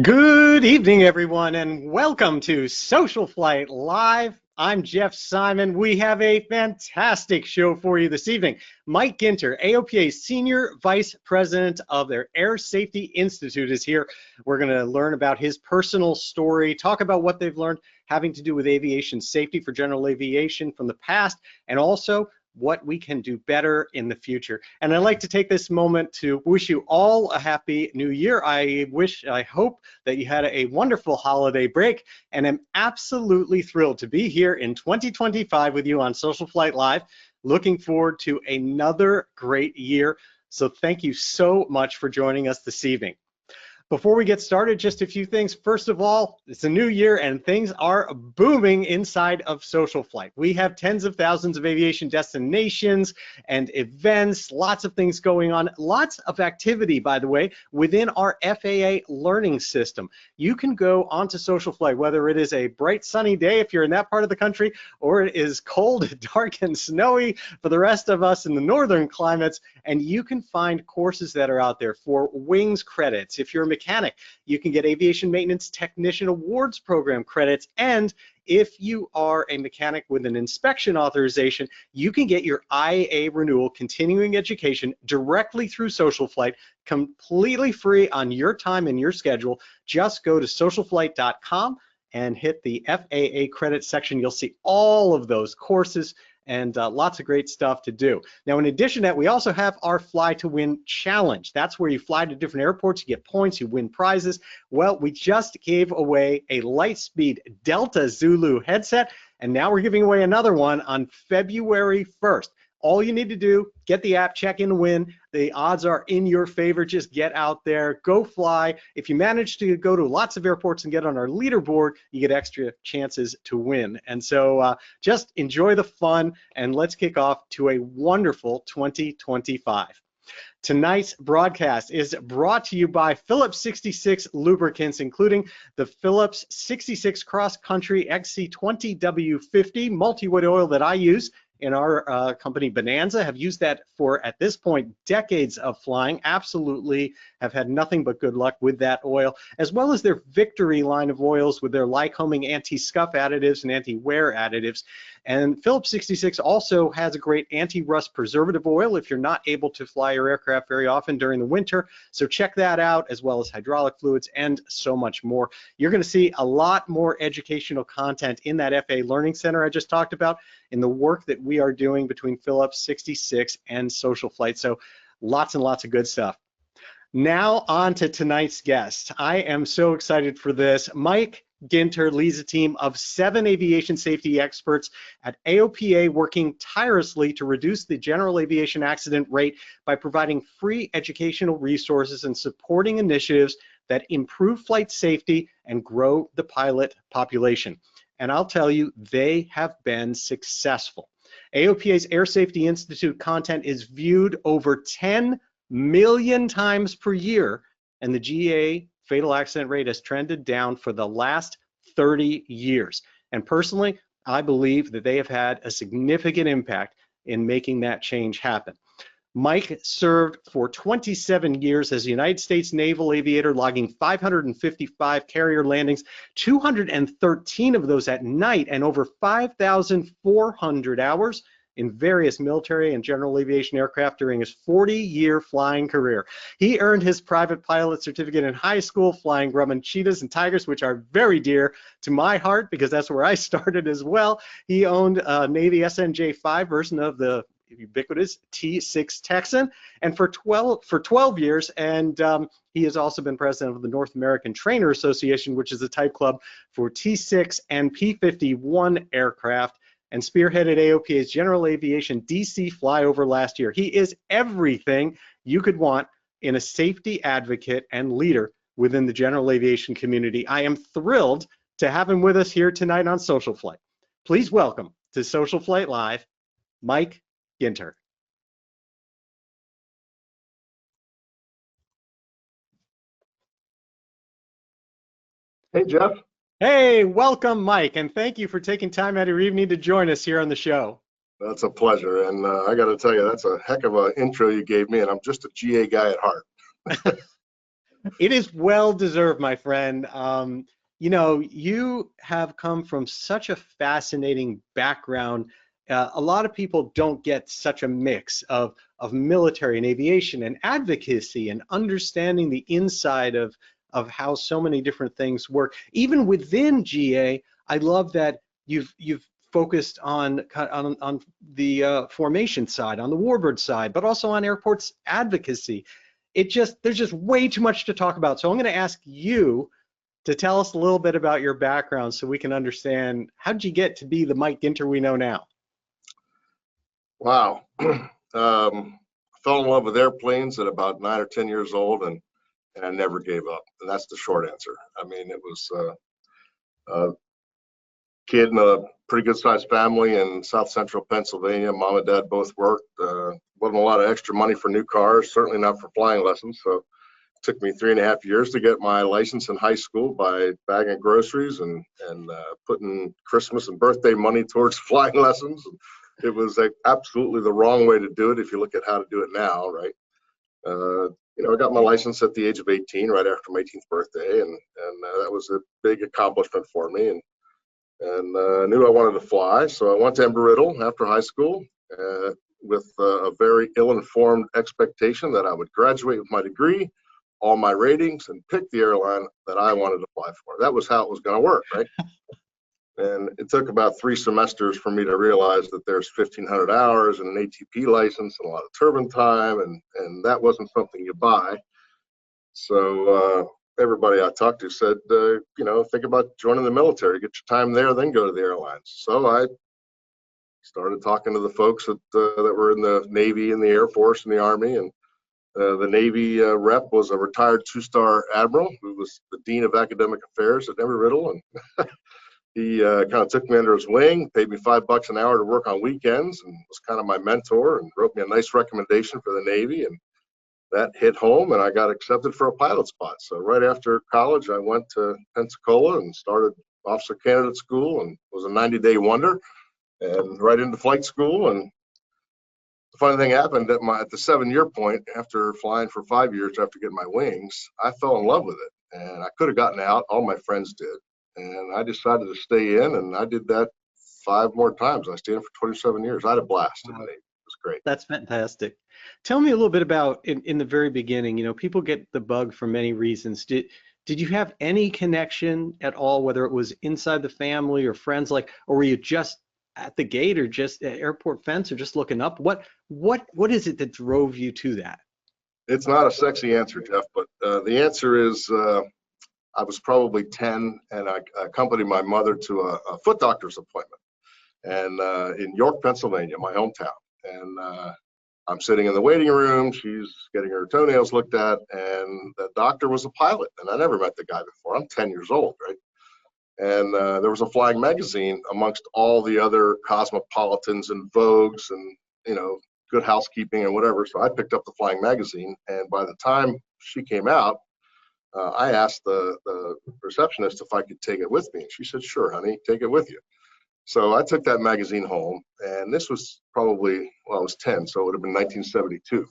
Good evening, everyone, and welcome to SocialFlight Live. I'm Jeff Simon. We have a fantastic show for you this evening. Mike Ginter, AOPA's Senior Vice President of their Air Safety Institute, is here. We're going to learn about his personal story, talk about what they've learned having to do with aviation safety for general aviation from the past, and also what we can do better in the future. And I'd like to take this moment to wish you all a happy new year. I hope that you had a wonderful holiday break, and I'm absolutely thrilled to be here in 2025 with you on SocialFlight Live. Looking forward to another great year. So thank you so much for joining us this evening. Before we get started, just a few things. First of all, it's a new year and things are booming inside of SocialFlight. We have tens of thousands of aviation destinations and events, lots of things going on, lots of activity, by the way, within our FAA learning system. You can go onto SocialFlight, whether it is a bright sunny day if you're in that part of the country, or it is cold, dark, and snowy for the rest of us in the northern climates, and you can find courses that are out there for wings credits. If you're a mechanic, you can get Aviation Maintenance Technician Awards Program credits, and if you are a mechanic with an inspection authorization, you can get your IA renewal continuing education directly through SocialFlight, completely free on your time and your schedule. Just go to socialflight.com and hit the FAA credit section. You'll see all of those courses and lots of great stuff to do. Now, in addition to that, we also have our Fly to Win Challenge. That's where you fly to different airports, you get points, you win prizes. Well, we just gave away a Lightspeed Delta Zulu headset, and now we're giving away another one on February 1st. All you need to do, get the app, check in, win. The odds are in your favor. Just get out there, go fly. If you manage to go to lots of airports and get on our leaderboard, you get extra chances to win. And so just enjoy the fun, and let's kick off to a wonderful 2025. Tonight's broadcast is brought to you by Phillips 66 lubricants, including the Phillips 66 Cross Country XC20W50 multi-wood oil that I use in our company Bonanza. Have used that for, at this point, decades of flying. Absolutely have had nothing but good luck with that oil, as well as their Victory line of oils with their Lycoming anti-scuff additives and anti-wear additives. And Phillips 66 also has a great anti-rust preservative oil if you're not able to fly your aircraft very often during the winter. So check that out, as well as hydraulic fluids and so much more. You're going to see a lot more educational content in that FAA Learning Center I just talked about, in the work that we are doing between Phillips 66 and SocialFlight. So lots and lots of good stuff. Now on to tonight's guest. I am so excited for this. Mike Ginter leads a team of 7 aviation safety experts at AOPA, working tirelessly to reduce the general aviation accident rate by providing free educational resources and supporting initiatives that improve flight safety and grow the pilot population. And I'll tell you, they have been successful. AOPA's Air Safety Institute content is viewed over 10 million times per year, and the GA fatal accident rate has trended down for the last 30 years. And personally, I believe that they have had a significant impact in making that change happen. Mike served for 27 years as a United States Naval Aviator, logging 555 carrier landings, 213 of those at night, and over 5,400 hours in various military and general aviation aircraft during his 40-year flying career. He earned his private pilot certificate in high school, flying Grumman Cheetahs and Tigers, which are very dear to my heart because that's where I started as well. He owned a Navy SNJ-5 version of the ubiquitous T-6 Texan, and for 12 years, and he has also been president of the North American Trainer Association, which is a type club for T-6 and P-51 aircraft, and spearheaded AOPA's General Aviation DC Flyover last year. He is everything you could want in a safety advocate and leader within the general aviation community. I am thrilled to have him with us here tonight on SocialFlight. Please welcome to SocialFlight Live, Mike Ginter. Hey, Jeff. Hey, welcome, Mike, and thank you for taking time out of your evening to join us here on the show. That's a pleasure, and I got to tell you, that's a heck of an intro you gave me, and I'm just a GA guy at heart. It is well deserved, my friend. You know, you have come from such a fascinating background. A lot of people don't get such a mix of military and aviation and advocacy and understanding the inside of how so many different things work. Even within GA, I love that you've focused on the formation side, on the warbird side, but also on airports advocacy. There's just way too much to talk about. So I'm going to ask you to tell us a little bit about your background so we can understand how did you get to be the Mike Ginter we know now? Wow. I fell in love with airplanes at about 9 or 10 years old, and I never gave up. And that's the short answer. I mean, it was a kid in a pretty good sized family in South Central Pennsylvania. Mom and dad both worked. Wasn't a lot of extra money for new cars, certainly not for flying lessons. So took me 3.5 years to get my license in high school by bagging groceries and putting Christmas and birthday money towards flying lessons. It was absolutely the wrong way to do it if you look at how to do it now, right? I got my license at the age of 18, right after my 18th birthday, and that was a big accomplishment for me. And knew I wanted to fly, so I went to Embry-Riddle after high school with a very ill-informed expectation that I would graduate with my degree, all my ratings, and pick the airline that I wanted to fly for. That was how it was going to work, right? And it took about 3 semesters for me to realize that there's 1,500 hours and an ATP license and a lot of turbine time, and that wasn't something you buy. So everybody I talked to said, think about joining the military, get your time there, then go to the airlines. So I started talking to the folks that were in the Navy and the Air Force and the Army, and the Navy rep was a retired 2-star admiral who was the dean of academic affairs at Embry-Riddle, and he kind of took me under his wing, paid me $5 an hour to work on weekends, and was kind of my mentor, and wrote me a nice recommendation for the Navy, and that hit home, and I got accepted for a pilot spot. So right after college, I went to Pensacola and started officer candidate school, and was a 90-day wonder, and right into flight school. And the funny thing happened at the 7-year point, after flying for 5 years after getting my wings, I fell in love with it, and I could have gotten out. All my friends did, and I decided to stay in, and I did that 5 more times. I stayed in for 27 years. I had a blast in the Navy. It was great. That's fantastic. Tell me a little bit about in the very beginning. You know, people get the bug for many reasons. Did you have any connection at all, whether it was inside the family or friends, or were you just at the gate or just at airport fence or just looking up? What is it that drove you to that? It's not a sexy answer, Jeff, but the answer is I was probably 10, and I accompanied my mother to a foot doctor's appointment, and in York, Pennsylvania, my hometown. And I'm sitting in the waiting room. She's getting her toenails looked at, and the doctor was a pilot, and I never met the guy before. I'm 10 years old, right? And there was a flying magazine amongst all the other Cosmopolitans and Vogues and, Good Housekeeping and whatever. So I picked up the flying magazine, and by the time she came out, I asked the receptionist if I could take it with me. And she said, "Sure, honey, take it with you." So I took that magazine home, and this was probably, I was 10, so it would have been 1972.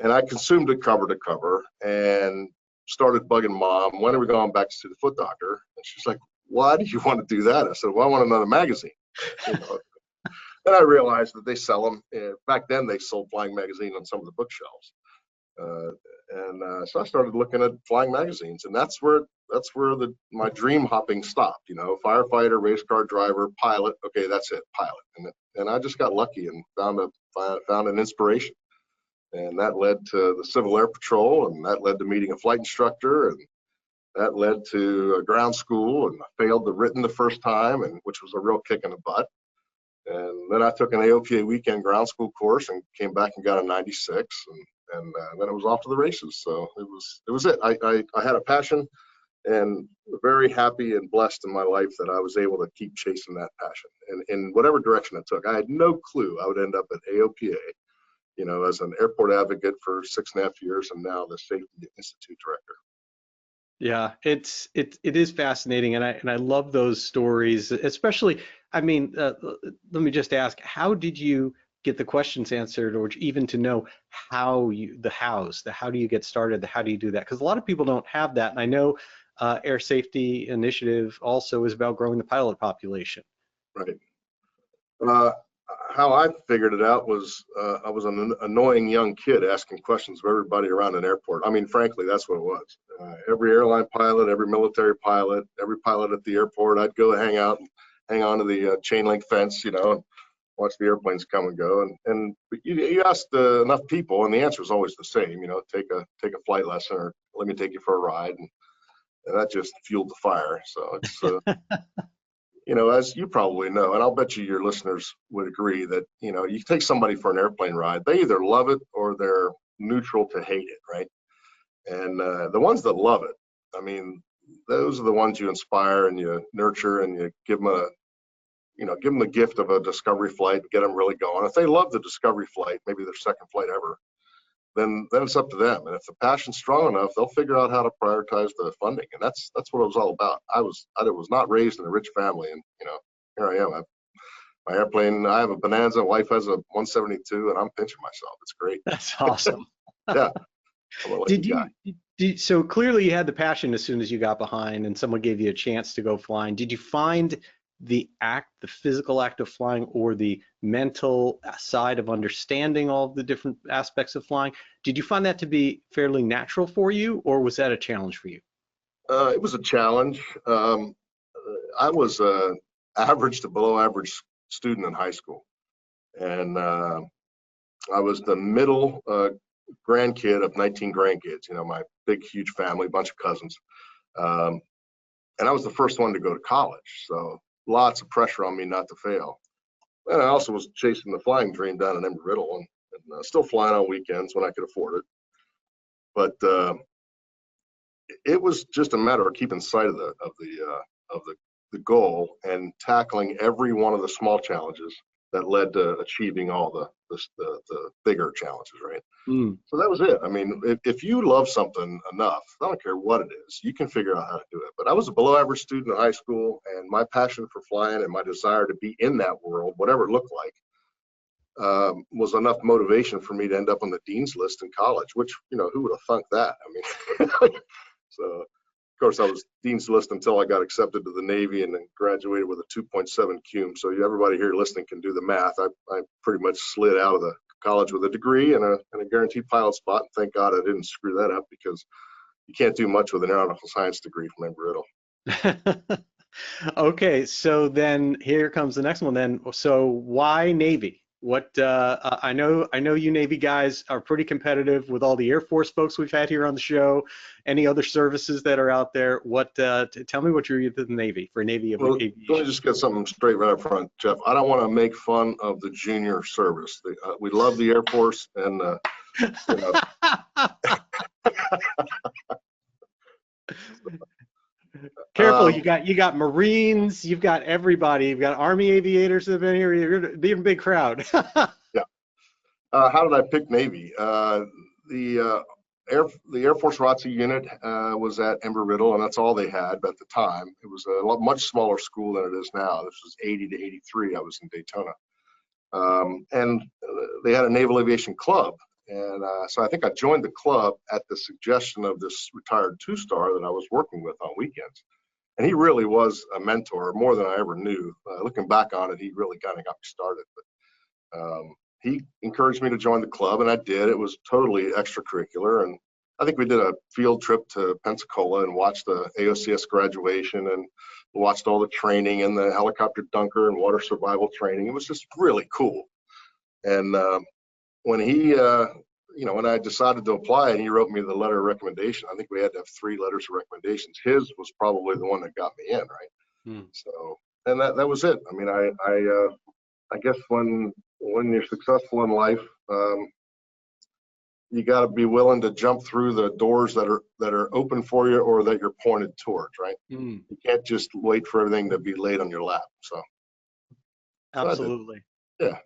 And I consumed it cover to cover and started bugging Mom, "When are we going back to see the foot doctor?" And she's like, "Why do you want to do that?" I said, "Well, I want another magazine." Then I realized that they sell them. Back then, they sold flying magazine on some of the bookshelves. So I started looking at flying magazines, and that's where my dream hopping stopped. Firefighter, race car driver, pilot. Okay, that's it, pilot. And I just got lucky and found an inspiration, and that led to the Civil Air Patrol, and that led to meeting a flight instructor, and that led to a ground school, and I failed the written the first time, and which was a real kick in the butt. And then I took an AOPA weekend ground school course and came back and got a 96, and then it was off to the races. So it was it. I had a passion, and very happy and blessed in my life that I was able to keep chasing that passion. And in whatever direction it took, I had no clue I would end up at AOPA, as an airport advocate for 6.5 years, and now the Safety Institute director. Yeah, it is fascinating, and I love those stories, especially. I mean, let me just ask, how did you get the questions answered, or even to know how how do you get started, how do you do that? Because a lot of people don't have that. And I know Air Safety Initiative also is about growing the pilot population. Right. How I figured it out was I was an annoying young kid asking questions of everybody around an airport. I mean, frankly, that's what it was. Every airline pilot, every military pilot, every pilot at the airport, I'd go hang out and hang on to the chain link fence, you know, and watch the airplanes come and go. And but you asked enough people, and the answer is always the same. You know, take a flight lesson, or let me take you for a ride, and that just fueled the fire. So it's you know, as you probably know, and I'll bet you your listeners would agree that, you know, you take somebody for an airplane ride, they either love it or they're neutral to hate it, right? And the ones that love it, I mean, those are the ones you inspire and you nurture, and you give them give them the gift of a discovery flight and get them really going. If they love the discovery flight, maybe their second flight ever, then it's up to them. And if the passion's strong enough, they'll figure out how to prioritize the funding. And that's what it was all about. I was not raised in a rich family, and you know, here I am. My airplane, I have a Bonanza, wife has a 172, and I'm pinching myself. It's great. That's awesome. Yeah. So clearly you had the passion as soon as you got behind and someone gave you a chance to go flying. Did you find the physical act of flying, or the mental side of understanding all of the different aspects of flying, did you find that to be fairly natural for you, or was that a challenge for you? It was a challenge. I was average to below average student in high school, and I was the middle grandkid of 19 grandkids. You know, my big, huge family, bunch of cousins, and I was the first one to go to college. So lots of pressure on me not to fail. And I also was chasing the flying dream down in Embry-Riddle, and still flying on weekends when I could afford it. But it was just a matter of keeping sight of the goal and tackling every one of the small challenges that led to achieving all the bigger challenges, right? So that was it. I mean, if you love something enough, I don't care what it is, you can figure out how to do it. But I was a below average student in high school, and my passion for flying and my desire to be in that world, whatever it looked like, was enough motivation for me to end up on the dean's list in college, which, you know, who would have thunk that? I mean, so of course I was dean's list until I got accepted to the Navy and then graduated with a 2.7 cum. So everybody here listening can do the math. I pretty much slid out of the college with a degree and a guaranteed pilot spot. And thank God I didn't screw that up, because you can't do much with an aeronautical science degree from Embry-Riddle. Okay, so then here comes the next one then. So why Navy? What I know you Navy guys are pretty competitive with all the Air Force folks we've had here on the show. Any other services that are out there? What tell me what you're into the Navy for Navy Aviation. Let me just get something straight right up front, Jeff. I don't want to make fun of the junior service. We love the Air Force, and you know. Careful, you got Marines, you've got everybody, you've got Army aviators that have been here. You're a big crowd. Yeah. How did I pick Navy? The Air Force ROTC unit was at Embry-Riddle, and that's all they had at the time. It was a much smaller school than it is now. This was 80 to 83. I was in Daytona, and they had a Naval Aviation club. And so I think I joined the club at the suggestion of this retired two-star that I was working with on weekends. And he really was a mentor, more than I ever knew. Looking back on it, he really kind of got me started. But he encouraged me to join the club, and I did. It was totally extracurricular. And I think we did a field trip to Pensacola and watched the AOCS graduation, and watched all the training and the helicopter dunker and water survival training. It was just really cool. And when he, when I decided to apply and he wrote me the letter of recommendation, I think we had to have 3 letters of recommendations. His was probably the one that got me in, right? So, and that was it. I mean, I guess when you're successful in life, you got to be willing to jump through the doors that are open for you or that you're pointed towards, right? You can't just wait for everything to be laid on your lap. So, absolutely. Yeah.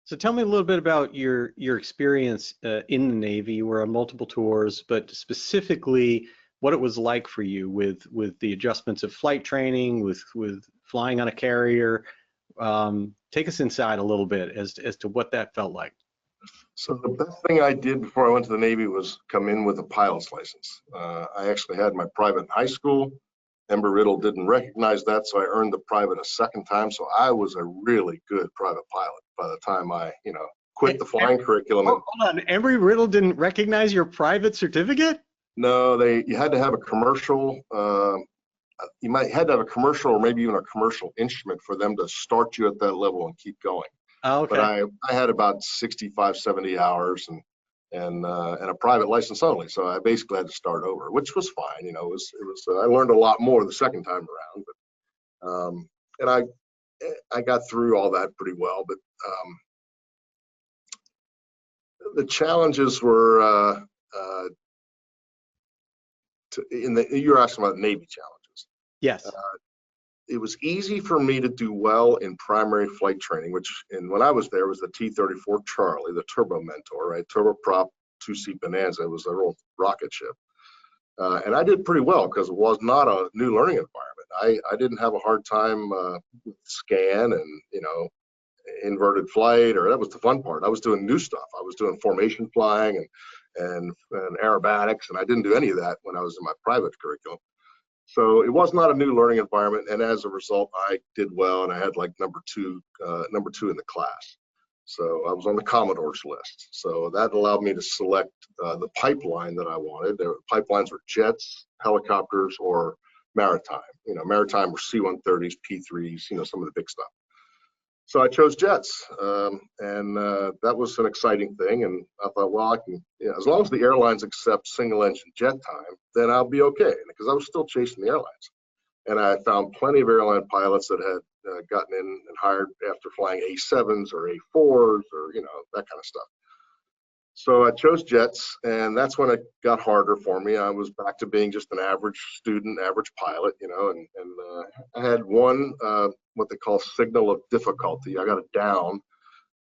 So tell me a little bit about your experience in the Navy. You were on multiple tours, but specifically what it was like for you with the adjustments of flight training, with flying on a carrier. Take us inside a little bit as to what that felt like. So the best thing I did before I went to the Navy was come in with a pilot's license. I actually had my private in high school. Embry-Riddle didn't recognize that, so I earned the private a second time. So I was a really good private pilot by the time I, quit the flying curriculum. Hold on, Embry-Riddle didn't recognize your private certificate? No, you had to have a commercial. You had to have a commercial or maybe even a commercial instrument for them to start you at that level and keep going. Oh, okay. But I had about 65, 70 hours and a private license only. So I basically had to start over, which was fine. It was I learned a lot more the second time around, but and I got through all that pretty well. But the challenges were you were asking about Navy challenges. Yes. It was easy for me to do well in primary flight training, when I was there was the T-34 Charlie, the turbo mentor, right? Turboprop 2-seat Bonanza. It was a little rocket ship. And I did pretty well because it was not a new learning environment. I didn't have a hard time with scan and, inverted flight, or that was the fun part. I was doing new stuff. I was doing formation flying and aerobatics, and I didn't do any of that when I was in my private curriculum. So it was not a new learning environment, and as a result, I did well, and I had like number two in the class. So I was on the Commodore's list. So that allowed me to select the pipeline that I wanted. The pipelines were jets, helicopters, or maritime. Maritime were C-130s, P-3s, some of the big stuff. So I chose jets, and that was an exciting thing. And I thought, well, I can, as long as the airlines accept single-engine jet time, then I'll be okay, because I was still chasing the airlines. And I found plenty of airline pilots that had gotten in and hired after flying A7s or A4s or that kind of stuff. So I chose jets, and that's when it got harder for me. I was back to being just an average student, average pilot, and I had one, what they call signal of difficulty. I got it down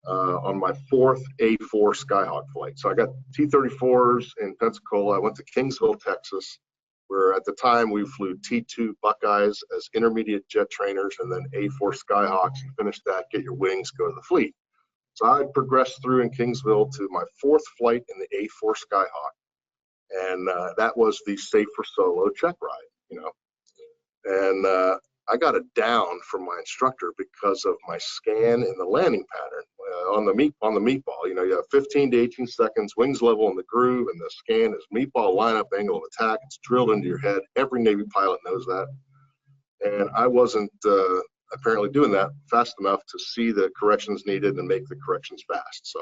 on my fourth A4 Skyhawk flight. So I got T-34s in Pensacola. I went to Kingsville, Texas, where at the time we flew T2 Buckeyes as intermediate jet trainers, and then A4 Skyhawks. You finish that, get your wings, go to the fleet. So I progressed through in Kingsville to my fourth flight in the A4 Skyhawk, and that was the safer solo check ride, And I got it down from my instructor because of my scan in the landing pattern on the meatball. You have 15 to 18 seconds, wings level in the groove, and the scan is meatball lineup angle of attack. It's drilled into your head. Every Navy pilot knows that, and I wasn't apparently doing that fast enough to see the corrections needed and make the corrections fast. So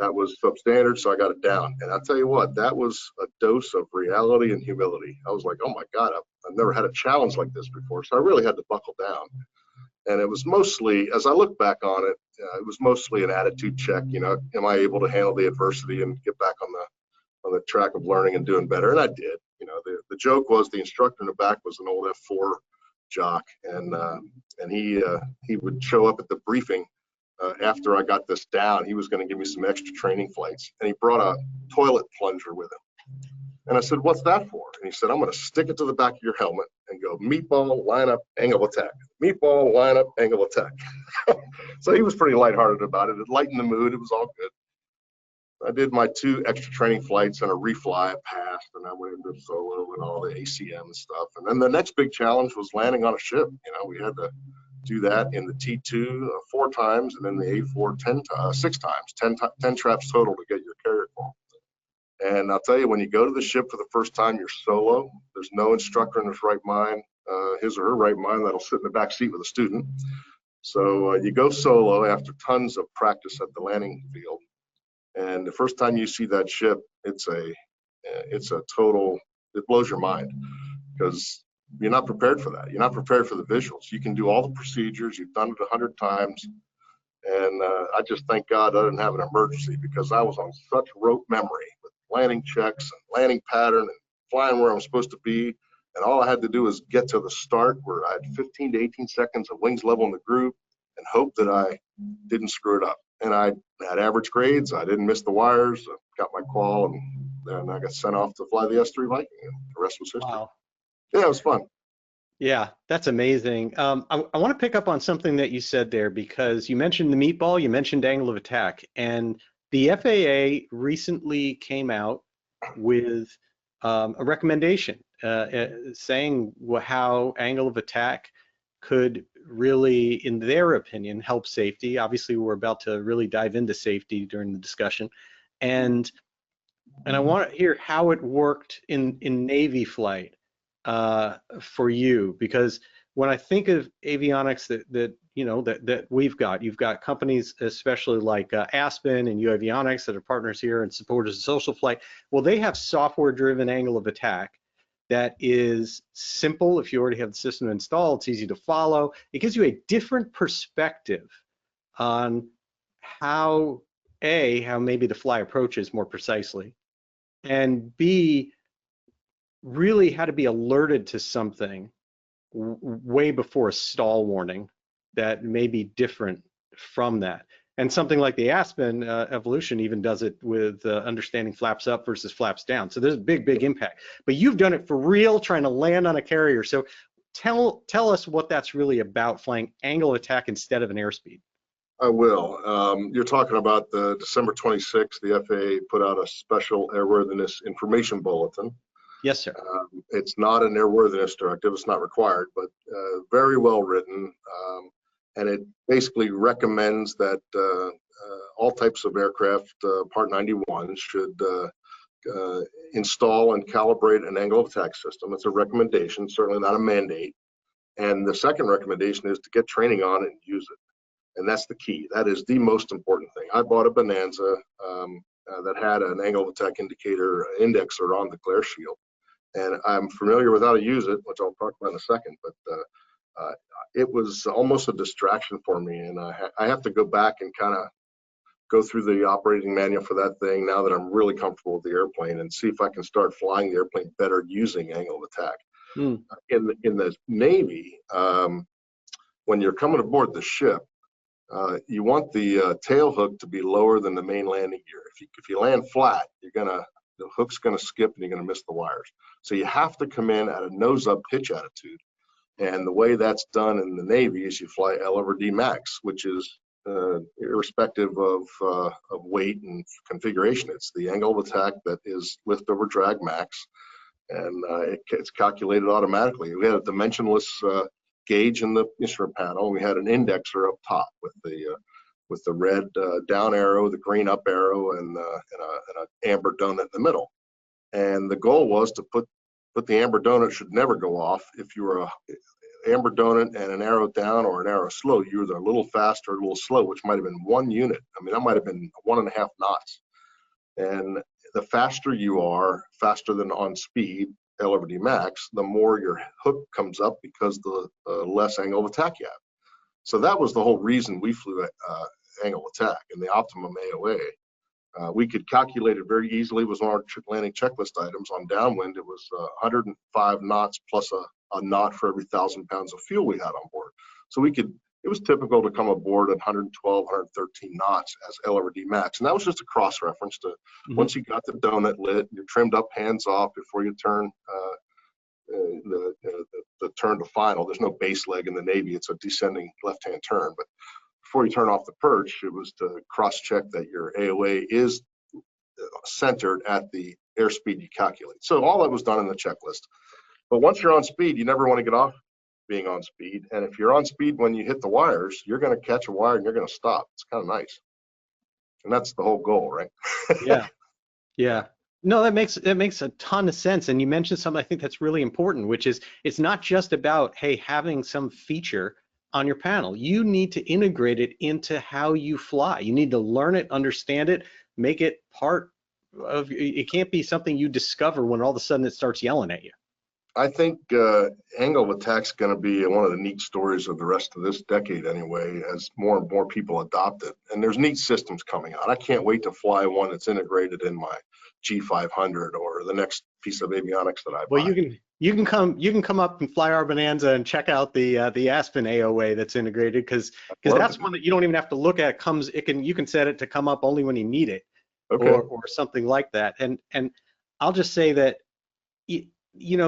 that was substandard, so I got it down. And I'll tell you what, that was a dose of reality and humility. I was like, oh my God, I've never had a challenge like this before. So I really had to buckle down. And it was mostly, as I look back on it, it was mostly an attitude check. Am I able to handle the adversity and get back on the track of learning and doing better? And I did. The joke was the instructor in the back was an old F4 jock, and he would show up at the briefing after I got this down. He was going to give me some extra training flights, and he brought a toilet plunger with him. And I said, "What's that for?" And he said, "I'm going to stick it to the back of your helmet and go meatball, line up, angle attack. Meatball, line up, angle attack." So he was pretty lighthearted about it. It lightened the mood. It was all good. I did my 2 extra training flights and a refly. I passed, and I went into solo and all the ACM and stuff. And then the next big challenge was landing on a ship. We had to do that in the T2 4 times, and then the A4 6 times, 10 traps total to get your carrier call. And I'll tell you, when you go to the ship for the first time, you're solo. There's no instructor in his right mind, his or her right mind, that'll sit in the back seat with a student. So you go solo after tons of practice at the landing field. And the first time you see that ship, it's a total, it blows your mind, because you're not prepared for that. You're not prepared for the visuals. You can do all the procedures. You've done it 100 times. And I just thank God I didn't have an emergency, because I was on such rote memory with landing checks and landing pattern and flying where I'm supposed to be. And all I had to do was get to the start where I had 15 to 18 seconds of wings level in the groove and hope that I didn't screw it up. And I had average grades. I didn't miss the wires. I got my qual, and then I got sent off to fly the S3 Viking, and the rest was history. Wow. Yeah, it was fun. Yeah, that's amazing. I want to pick up on something that you said there because you mentioned the meatball, you mentioned angle of attack, and the FAA recently came out with a recommendation saying how angle of attack could really, in their opinion, help safety. Obviously, we're about to really dive into safety during the discussion, and I want to hear how it worked in Navy flight for you, because when I think of avionics that we've got, you've got companies especially like Aspen and U Avionics that are partners here and supporters of SocialFlight. Well, they have software-driven angle of attack that is simple. If you already have the system installed, it's easy to follow. It gives you a different perspective on how maybe the fly approaches more precisely, and B, really how to be alerted to something way before a stall warning that may be different from that. And something like the Aspen evolution even does it with understanding flaps up versus flaps down. So there's a big impact. But you've done it for real, trying to land on a carrier. So tell us what that's really about, flying angle attack instead of an airspeed. I will. You're talking about the December 26th, the FAA put out a special airworthiness information bulletin. Yes, sir. It's not an airworthiness directive, it's not required, but very well written. And it basically recommends that all types of aircraft, Part 91, should install and calibrate an angle of attack system. It's a recommendation, certainly not a mandate. And the second recommendation is to get training on it and use it. And that's the key. That is the most important thing. I bought a Bonanza that had an angle of attack indicator indexer on the glare shield. And I'm familiar with how to use it, which I'll talk about in a second, but it was almost a distraction for me. And I have to go back and kind of go through the operating manual for that thing now that I'm really comfortable with the airplane, and see if I can start flying the airplane better using angle of attack. In the Navy, when you're coming aboard the ship, you want the tail hook to be lower than the main landing gear. If you land flat, the hook's gonna skip and you're gonna miss the wires. So you have to come in at a nose up pitch attitude. And the way that's done in the Navy is you fly L over D max, which is irrespective of weight and configuration. It's the angle of attack that is lift over drag max, and it's calculated automatically. We had a dimensionless gauge in the instrument panel. We had an indexer up top with the red down arrow, the green up arrow, and an amber donut in the middle. And the goal was to put the amber donut should never go off. If you were a amber donut and an arrow down or an arrow slow, you were either a little fast or a little slow, which might have been 1 unit. I mean, that might have been 1.5 knots. And the faster you are, faster than on speed, L over D max, the more your hook comes up because the less angle of attack you have. So that was the whole reason we flew angle attack and the optimum AOA. We could calculate it very easily. It was on our landing checklist items. On downwind, it was 105 knots plus a knot for every 1,000 pounds of fuel we had on board. So it was typical to come aboard at 112, 113 knots as L over D max. And that was just a cross reference to once you got the donut lit, you're trimmed up, hands off before you turn the turn to final. There's no base leg in the Navy. It's a descending left-hand turn. But before you turn off the perch, it was to cross-check that your AOA is centered at the airspeed you calculate. So all that was done in the checklist. But once you're on speed, you never want to get off being on speed. And if you're on speed when you hit the wires, you're going to catch a wire and you're going to stop. It's kind of nice. And that's the whole goal, right? Yeah. No, that makes a ton of sense. And you mentioned something I think that's really important, which is it's not just about, hey, having some feature on your panel. You need to integrate it into how you fly. You need to learn it, understand it, make it part of, it can't be something you discover when all of a sudden it starts yelling at you. I think angle of attack's going to be one of the neat stories of the rest of this decade anyway, as more and more people adopt it. And there's neat systems coming out. I can't wait to fly one that's integrated in my G500 or the next piece of avionics that I buy. Well, you can come up and fly our Bonanza and check out the Aspen AOA that's integrated, because that's one that you don't even have to look at. You can set it to come up only when you need it, okay, or something like that. And I'll just say that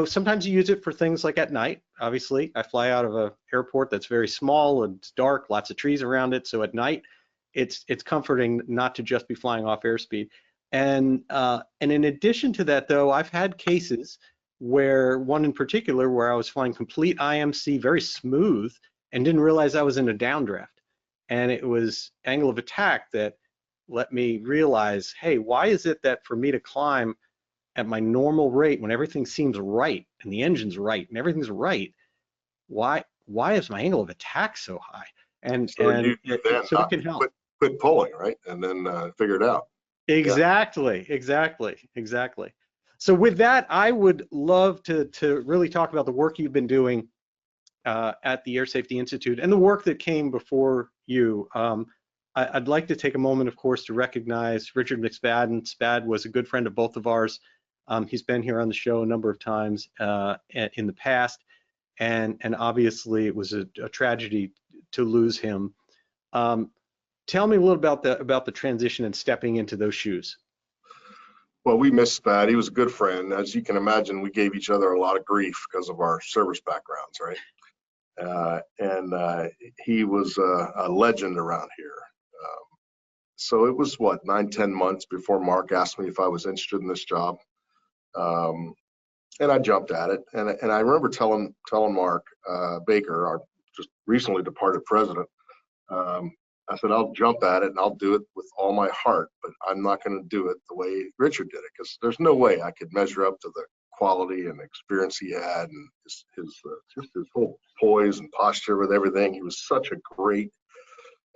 sometimes you use it for things like at night, obviously. I fly out of an airport that's very small and it's dark, lots of trees around it. So at night, it's comforting not to just be flying off airspeed. And in addition to that, though, I've had cases where, one in particular, where I was flying complete IMC, very smooth, and didn't realize I was in a downdraft. And it was angle of attack that let me realize, hey, why is it that for me to climb at my normal rate when everything seems right and the engine's right and everything's right, why is my angle of attack so high? And so you so it can help. Quit pulling, right? And then figure it out. Exactly, yeah. exactly. So with that, I would love to really talk about the work you've been doing at the Air Safety Institute and the work that came before you. I'd like to take a moment, of course, to recognize Richard McSpadden. Spad was a good friend of both of ours. He's been here on the show a number of times in the past, and obviously it was a tragedy to lose him. Tell me a little about the transition and stepping into those shoes. Well, we miss Spad. He was a good friend. As you can imagine, we gave each other a lot of grief because of our service backgrounds, right? He was a legend around here. So it was, what, 9-10 months before Mark asked me if I was interested in this job. And I jumped at it. And I remember telling Mark Baker, our just recently departed president, I said, I'll jump at it and I'll do it with all my heart, but I'm not going to do it the way Richard did it, because there's no way I could measure up to the quality and experience he had, and just his whole poise and posture with everything. He was such a great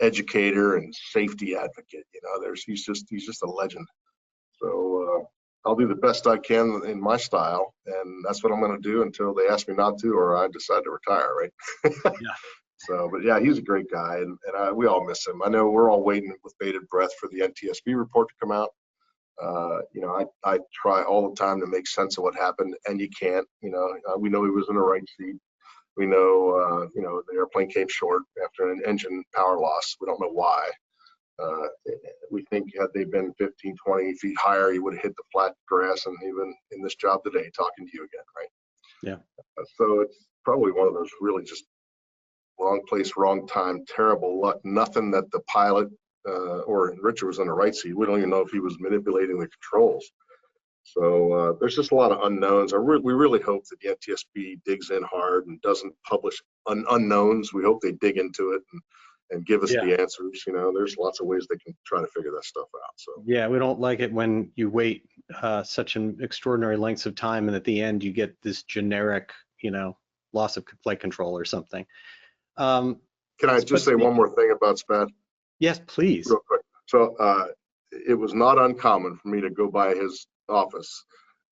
educator and safety advocate. You know, he's just a legend. So I'll do the best I can in my style, and that's what I'm going to do until they ask me not to, or I decide to retire, right? Yeah. So, but yeah, he's a great guy, and we all miss him. I know we're all waiting with bated breath for the NTSB report to come out. You know, I try all the time to make sense of what happened, and you can't. You know, we know he was in the right seat. We know, you know, the airplane came short after an engine power loss. We don't know why. We think had they been 15, 20 feet higher, he would have hit the flat grass, and even in this job today, talking to you again, right? Yeah. So it's probably one of those really just wrong place, wrong time, terrible luck. Nothing that the pilot or Richard was in the right seat. We don't even know if he was manipulating the controls. So there's just a lot of unknowns. We really hope that the NTSB digs in hard and doesn't publish unknowns. We hope they dig into it and give us the answers. You know, there's lots of ways they can try to figure that stuff out. So yeah, we don't like it when you wait such an extraordinary lengths of time, and at the end you get this generic, you know, loss of flight control or something. Can I just say one more thing about Spad? Yes, please. Real quick. So it was not uncommon for me to go by his office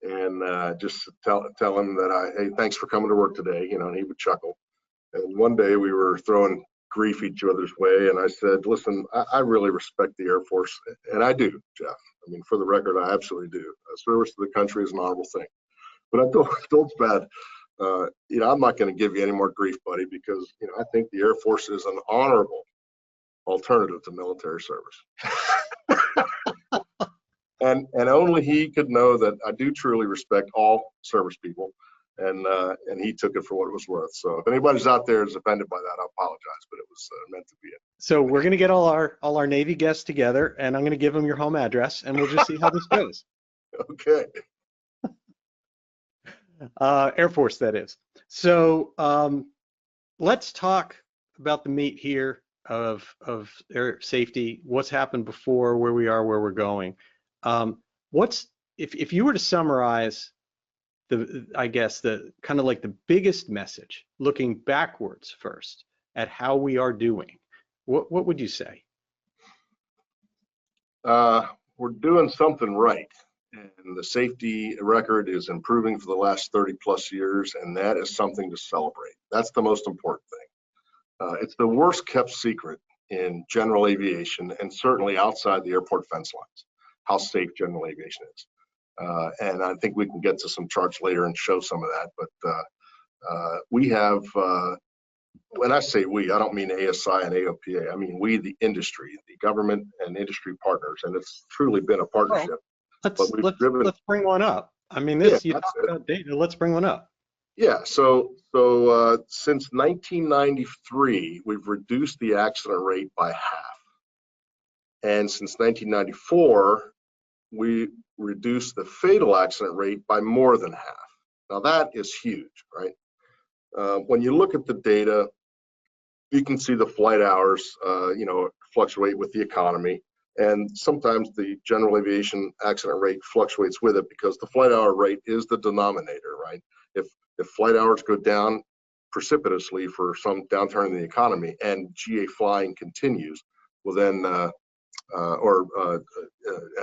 and just tell him that hey, thanks for coming to work today, you know, and he would chuckle. And one day we were throwing grief each other's way, and I said, listen, I really respect the Air Force, and I do, Jeff. I mean, for the record, I absolutely do. Service to the country is an honorable thing. But I told Spad, you know, I'm not going to give you any more grief, buddy, because, you know, I think the Air Force is an honorable alternative to military service. and only he could know that I do truly respect all service people, and he took it for what it was worth. So if anybody's out there is offended by that, I apologize, but it was meant to be it. So we're going to get all our Navy guests together, and I'm going to give them your home address, and we'll just see how this goes. Okay. Air Force, that is. So let's talk about the meat here of air safety. What's happened before, where we are, where we're going. If you were to summarize I guess the kind of like the biggest message, looking backwards first at how we are doing, what would you say? We're doing something right. And the safety record is improving for the last 30 plus years, and that is something to celebrate. That's the most important thing. It's the worst kept secret in general aviation, and certainly outside the airport fence lines, how safe general aviation is. And I think we can get to some charts later and show some of that. But we have, when I say we, I don't mean ASI and AOPA. I mean we, the industry, the government and industry partners, and it's truly been a partnership. Let's bring one up. I mean, this, you talk about data, let's bring one up. Yeah, since 1993, we've reduced the accident rate by half. And since 1994, we reduced the fatal accident rate by more than half. Now that is huge, right? When you look at the data, you can see the flight hours, fluctuate with the economy. And sometimes the general aviation accident rate fluctuates with it because the flight hour rate is the denominator, right? If flight hours go down precipitously for some downturn in the economy and GA flying continues, well then,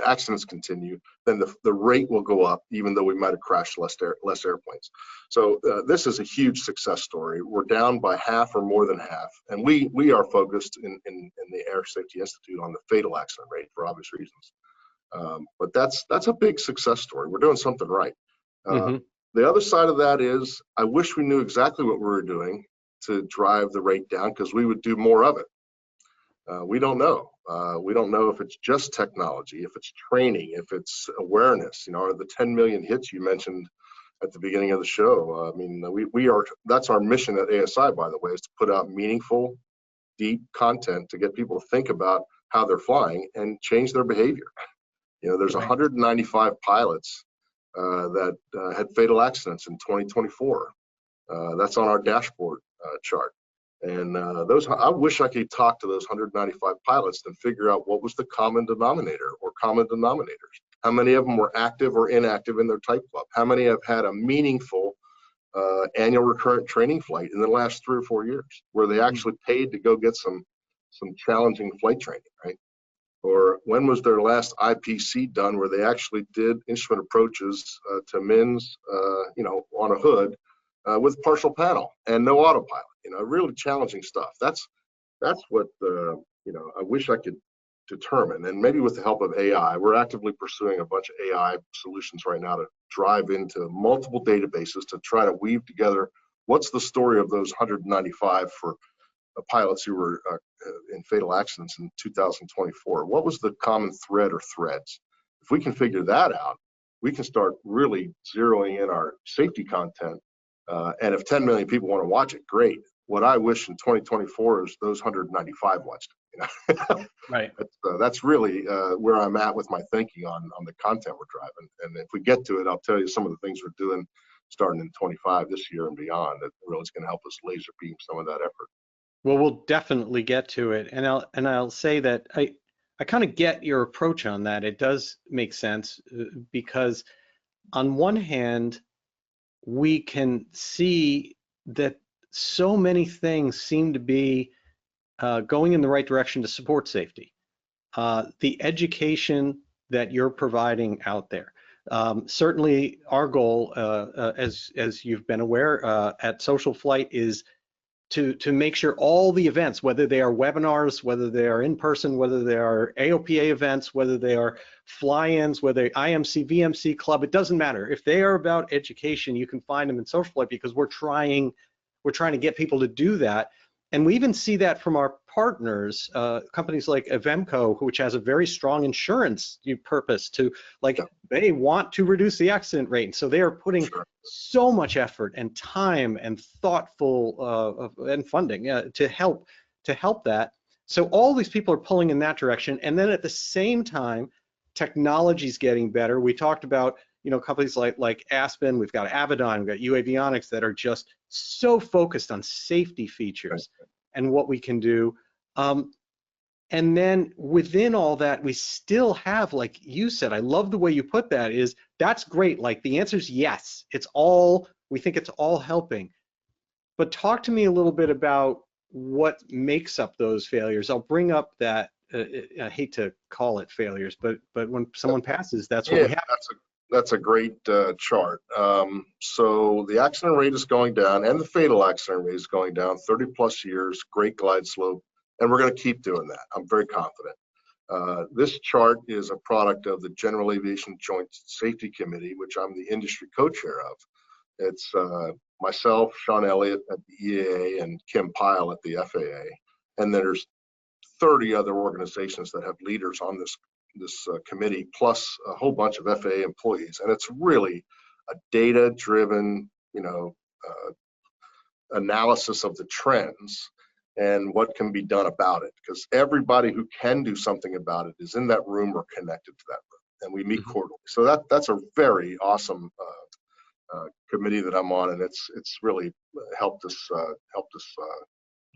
accidents continue, then the rate will go up, even though we might have crashed less airplanes. So this is a huge success story. We're down by half or more than half, and we are focused in the Air Safety Institute on the fatal accident rate for obvious reasons. But that's a big success story. We're doing something right. The other side of that is, I wish we knew exactly what we were doing to drive the rate down, because we would do more of it. We don't know. We don't know if it's just technology, if it's training, if it's awareness. The 10 million hits you mentioned at the beginning of the show. I mean, that's our mission at ASI, by the way, is to put out meaningful, deep content to get people to think about how they're flying and change their behavior. There's 195 pilots that had fatal accidents in 2024. That's on our dashboard chart. And I wish I could talk to those 195 pilots and figure out what was the common denominator or common denominators. How many of them were active or inactive in their type club? How many have had a meaningful annual recurrent training flight in the last 3 or 4 years, where they actually paid to go get some challenging flight training, right? Or when was their last IPC done, where they actually did instrument approaches to MINS, on a hood with partial panel and no autopilot? Really challenging stuff. That's what I wish I could determine. And maybe with the help of AI, we're actively pursuing a bunch of AI solutions right now to drive into multiple databases to try to weave together what's the story of those 195 for pilots who were in fatal accidents in 2024. What was the common thread or threads? If we can figure that out, we can start really zeroing in our safety content. And if 10 million people want to watch it, great. What I wish in 2024 is those 195 watched it. Right. That's really where I'm at with my thinking on the content we're driving. And if we get to it, I'll tell you some of the things we're doing starting in 25 this year and beyond that really is going to help us laser beam some of that effort. Well, we'll definitely get to it, and I'll say that I kind of get your approach on that. It does make sense because on one hand, we can see that so many things seem to be going in the right direction to support safety. The education that you're providing out there. Certainly our goal, as you've been aware, at SocialFlight is to make sure all the events, whether they are webinars, whether they are in person, whether they are AOPA events, whether they are fly-ins, whether IMC, VMC club, it doesn't matter. If they are about education, you can find them in SocialFlight, because we're trying to get people to do that. And we even see that from our partners, companies like Avemco, which has a very strong insurance purpose to, they want to reduce the accident rate. And so they are putting so much effort and time and thoughtful and funding to help that. So all these people are pulling in that direction. And then at the same time, technology is getting better. We talked about, companies like Aspen, we've got Avidyne, we've got UAvionics that are just so focused on safety features and what we can do. And then within all that, we still have, like you said, I love the way you put that, is that's great. Like the answer is yes, we think it's all helping. But talk to me a little bit about what makes up those failures. I'll bring up that, I hate to call it failures, but when someone passes, that's what we have. That's a great chart. So the accident rate is going down, and the fatal accident rate is going down, 30 plus years, great glide slope, and we're going to keep doing that. I'm very confident. This chart is a product of the General Aviation Joint Safety Committee, which I'm the industry co-chair of. It's myself, Sean Elliott at the EAA, and Kim Pyle at the FAA. And there's 30 other organizations that have leaders on this committee, plus a whole bunch of FAA employees. And it's really a data-driven, analysis of the trends and what can be done about it, because everybody who can do something about it is in that room or connected to that room, and we meet quarterly. So that's a very awesome committee that I'm on, and it's really helped us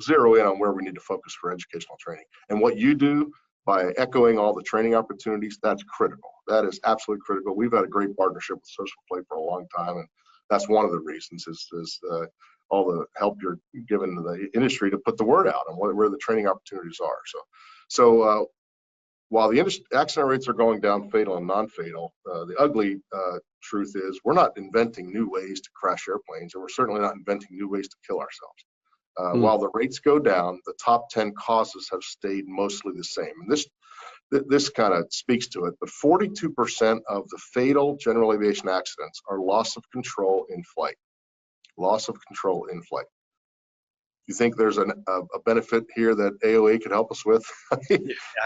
zero in on where we need to focus for educational training. And what you do by echoing all the training opportunities, that's critical. That is absolutely critical. We've had a great partnership with SocialFlight for a long time, and that's one of the reasons is all the help you're giving the industry to put the word out on where the training opportunities are. So while the accident rates are going down, fatal and non-fatal, the ugly truth is we're not inventing new ways to crash airplanes, and we're certainly not inventing new ways to kill ourselves. While the rates go down, the top 10 causes have stayed mostly the same. And this kind of speaks to it, but 42% of the fatal general aviation accidents are loss of control in flight. Loss of control in flight. You think there's a benefit here that AOA could help us with? Yeah,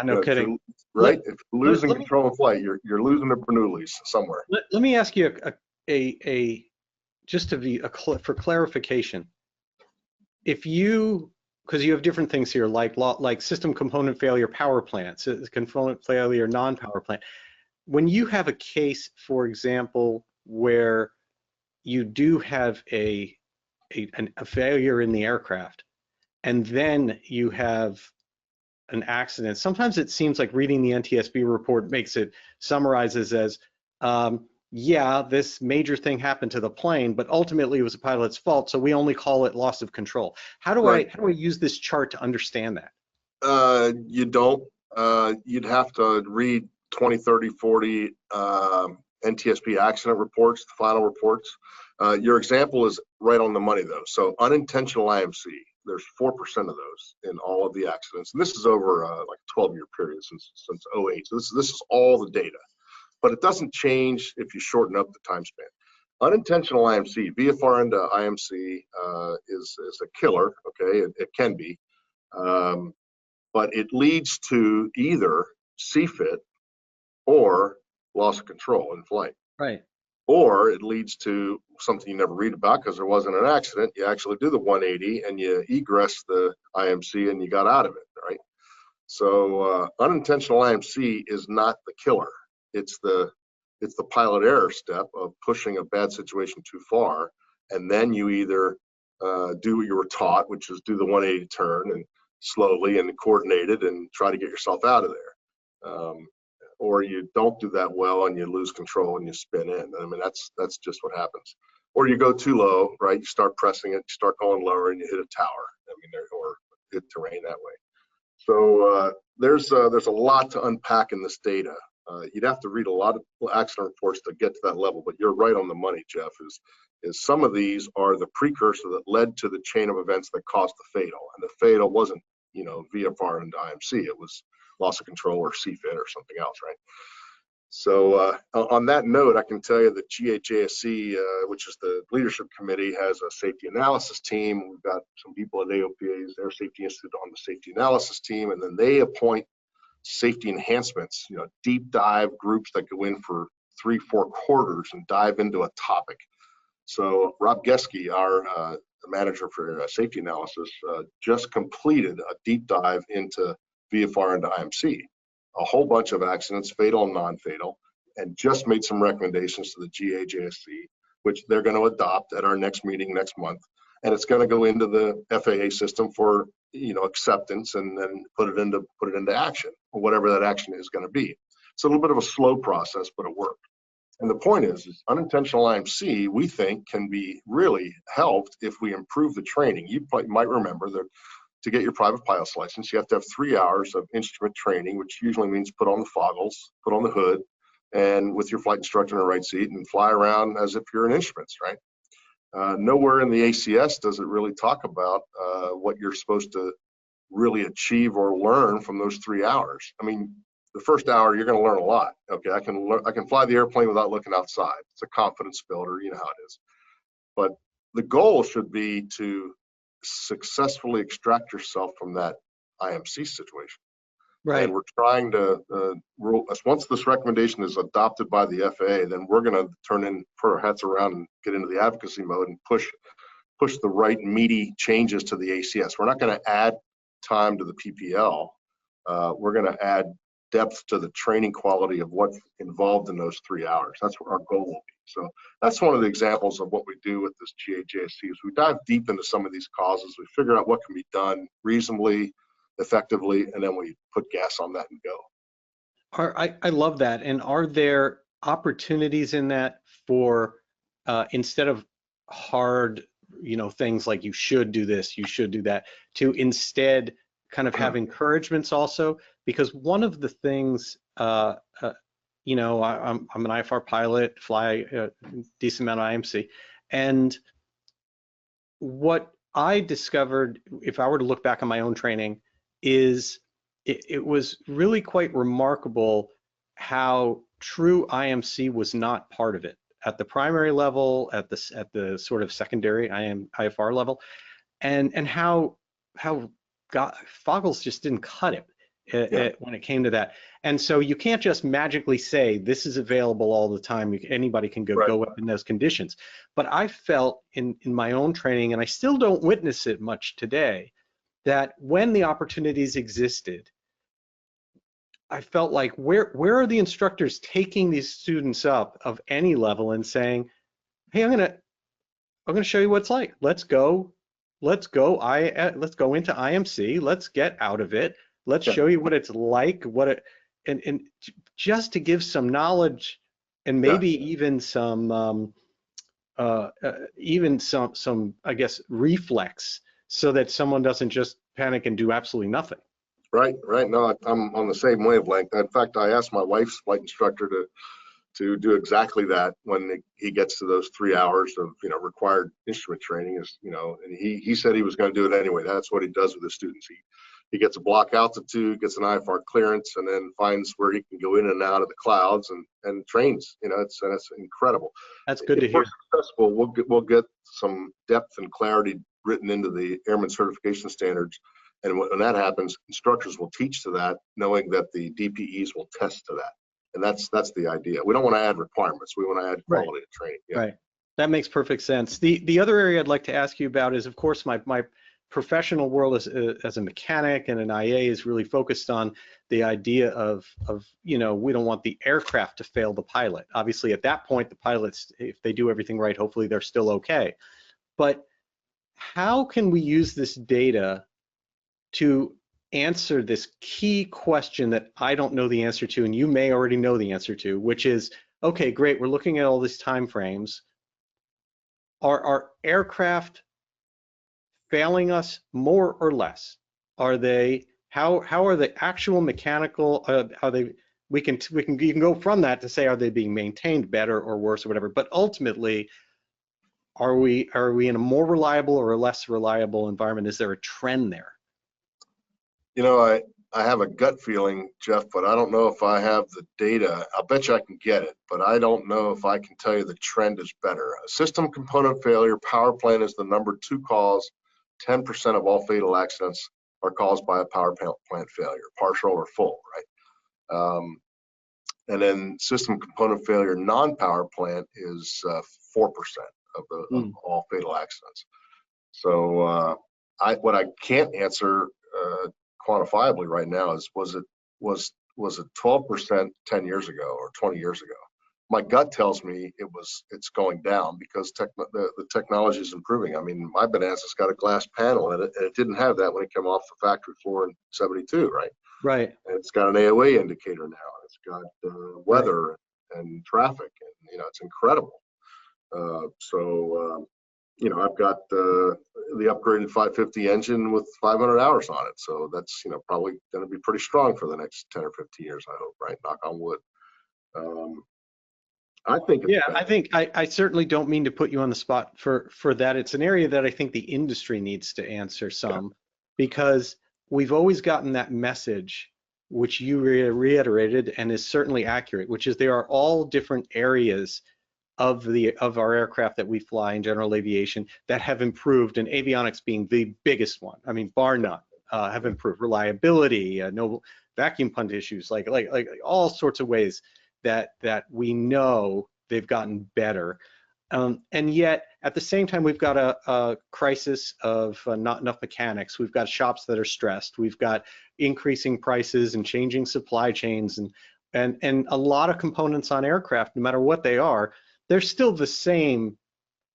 no kidding. Right? If you're losing control in flight, you're losing the Bernoullis somewhere. Let me ask you just to be for clarification. If because you have different things here, like system component failure, power plants, component failure, non-power plant. When you have a case, for example, where you do have a failure in the aircraft, and then you have an accident, sometimes it seems like reading the NTSB report summarizes as, yeah, this major thing happened to the plane, but ultimately it was a pilot's fault, so we only call it loss of control. How do I use this chart to understand that? You don't. You'd have to read 20, 30, 40 NTSB accident reports, the final reports. Your example is right on the money, though. So unintentional IMC, there's 4% of those in all of the accidents. And this is over like a 12-year period since 08. So this is all the data. But it doesn't change if you shorten up the time span. Unintentional IMC, VFR into IMC is a killer, okay? It can be. But it leads to either CFIT or loss of control in flight. Right. Or it leads to something you never read about because there wasn't an accident. You actually do the 180 and you egress the IMC and you got out of it, right? So unintentional IMC is not the killer. It's the pilot error step of pushing a bad situation too far, and then you either do what you were taught, which is do the 180 turn and slowly and coordinated and try to get yourself out of there. Or you don't do that well and you lose control and you spin in. I mean, that's just what happens. Or you go too low, right? You start pressing it, you start going lower and you hit a tower. I mean, or hit terrain that way. So there's a lot to unpack in this data. You'd have to read a lot of accident reports to get to that level, but you're right on the money, Jeff, is some of these are the precursor that led to the chain of events that caused the fatal. And the fatal wasn't, VFR and IMC, it was loss of control or CFIT or something else, right? So on that note, I can tell you that GHASC, which is the leadership committee, has a safety analysis team. We've got some people at AOPA's Air Safety Institute on the safety analysis team, and then they appoint safety enhancements, deep dive groups that go in for 3-4 quarters and dive into a topic. So Rob Geske, our manager for safety analysis, just completed a deep dive into VFR and IMC, a whole bunch of accidents, fatal and non-fatal, and just made some recommendations to the GHASC, which they're going to adopt at our next meeting next month. And it's going to go into the FAA system for acceptance and then put it into action, or whatever that action is going to be. It's a little bit of a slow process, but it worked. And the point is unintentional IMC, we think, can be really helped if we improve the training. You might remember that to get your private pilot's license, you have to have 3 hours of instrument training, which usually means put on the foggles, put on the hood, and with your flight instructor in the right seat and fly around as if you're in instruments, right? Nowhere in the ACS does it really talk about what you're supposed to really achieve or learn from those 3 hours. I mean, the first hour you're going to learn a lot. Okay, I can fly the airplane without looking outside. It's a confidence builder, you know how it is. But the goal should be to successfully extract yourself from that IMC situation. Right. And we're trying to once this recommendation is adopted by the FAA, then we're going to put our hats around and get into the advocacy mode and push push the right meaty changes to the ACS. We're not going to add time to the PPL. We're going to add depth to the training quality of what's involved in those 3 hours. That's what our goal will be. So that's one of the examples of what we do with this GAJSC is we dive deep into some of these causes. We figure out what can be done reasonably, effectively, and then we put gas on that and go. I love that. And are there opportunities in that for instead of hard, things like you should do this, you should do that, to instead kind of have encouragements also? Because one of the things, I'm an IFR pilot, fly a decent amount of IMC, and what I discovered, if I were to look back on my own training, is it was really quite remarkable how true IMC was not part of it at the primary level, at the sort of secondary IFR level, and how Foggles just didn't cut it when it came to that. And so you can't just magically say this is available all the time. Anybody can go up in those conditions. But I felt in my own training, and I still don't witness it much today, that when the opportunities existed, I felt like where are the instructors taking these students up of any level and saying, hey, I'm gonna show you what it's like. Let's go into IMC. Let's get out of it. Let's show you what it's like, and just to give some knowledge and maybe even some I guess reflex, so that someone doesn't just panic and do absolutely nothing. Right. No, I'm on the same wavelength. In fact, I asked my wife's flight instructor to do exactly that when he gets to those 3 hours of required instrument training. And he said he was going to do it anyway. That's what he does with his students. He gets a block altitude, gets an IFR clearance, and then finds where he can go in and out of the clouds and trains. It's incredible. That's good to hear. If we're successful, we'll get some depth and clarity written into the airman certification standards. And when that happens, instructors will teach to that, knowing that the DPEs will test to that. And that's the idea. We don't want to add requirements. We want to add quality of training. Yeah. Right. That makes perfect sense. The other area I'd like to ask you about is, of course, my professional world as a mechanic and an IA is really focused on the idea of we don't want the aircraft to fail the pilot. Obviously, at that point, the pilots, if they do everything right, hopefully they're still okay. But how can we use this data to answer this key question that I don't know the answer to, and you may already know the answer to, which is, okay, great, we're looking at all these time frames. Are aircraft failing us more or less? Are they, how are the actual mechanical, are they, you can go from that to say, are they being maintained better or worse or whatever, but ultimately, are we in a more reliable or a less reliable environment? Is there a trend there? I have a gut feeling, Jeff, but I don't know if I have the data. I'll bet you I can get it, but I don't know if I can tell you the trend is better. A system component failure, power plant is the #2 cause. 10% of all fatal accidents are caused by a power plant failure, partial or full, right? And then system component failure, non-power plant is 4% of all fatal accidents. So what I can't answer quantifiably right now is, was it 12% 10 years ago or 20 years ago? My gut tells me it's going down because the technology is improving. I mean, my Bonanza's got a glass panel in it, and it didn't have that when it came off the factory floor in '72, right? Right. And it's got an AOA indicator now. It's got weather and traffic, and it's incredible. I've got the upgraded 550 engine with 500 hours on it. So that's, probably going to be pretty strong for the next 10 or 15 years, I hope, right? Knock on wood. I think. I certainly don't mean to put you on the spot for that. It's an area that I think the industry needs to answer some, because we've always gotten that message, which you reiterated and is certainly accurate, which is there are all different areas of our aircraft that we fly in general aviation that have improved, and avionics being the biggest one. I mean, bar none, have improved. Reliability, no vacuum pump issues, like all sorts of ways that we know they've gotten better. And yet At the same time, we've got a crisis of not enough mechanics. We've got shops that are stressed. We've got increasing prices and changing supply chains, and a lot of components on aircraft, no matter what they are, they're still the same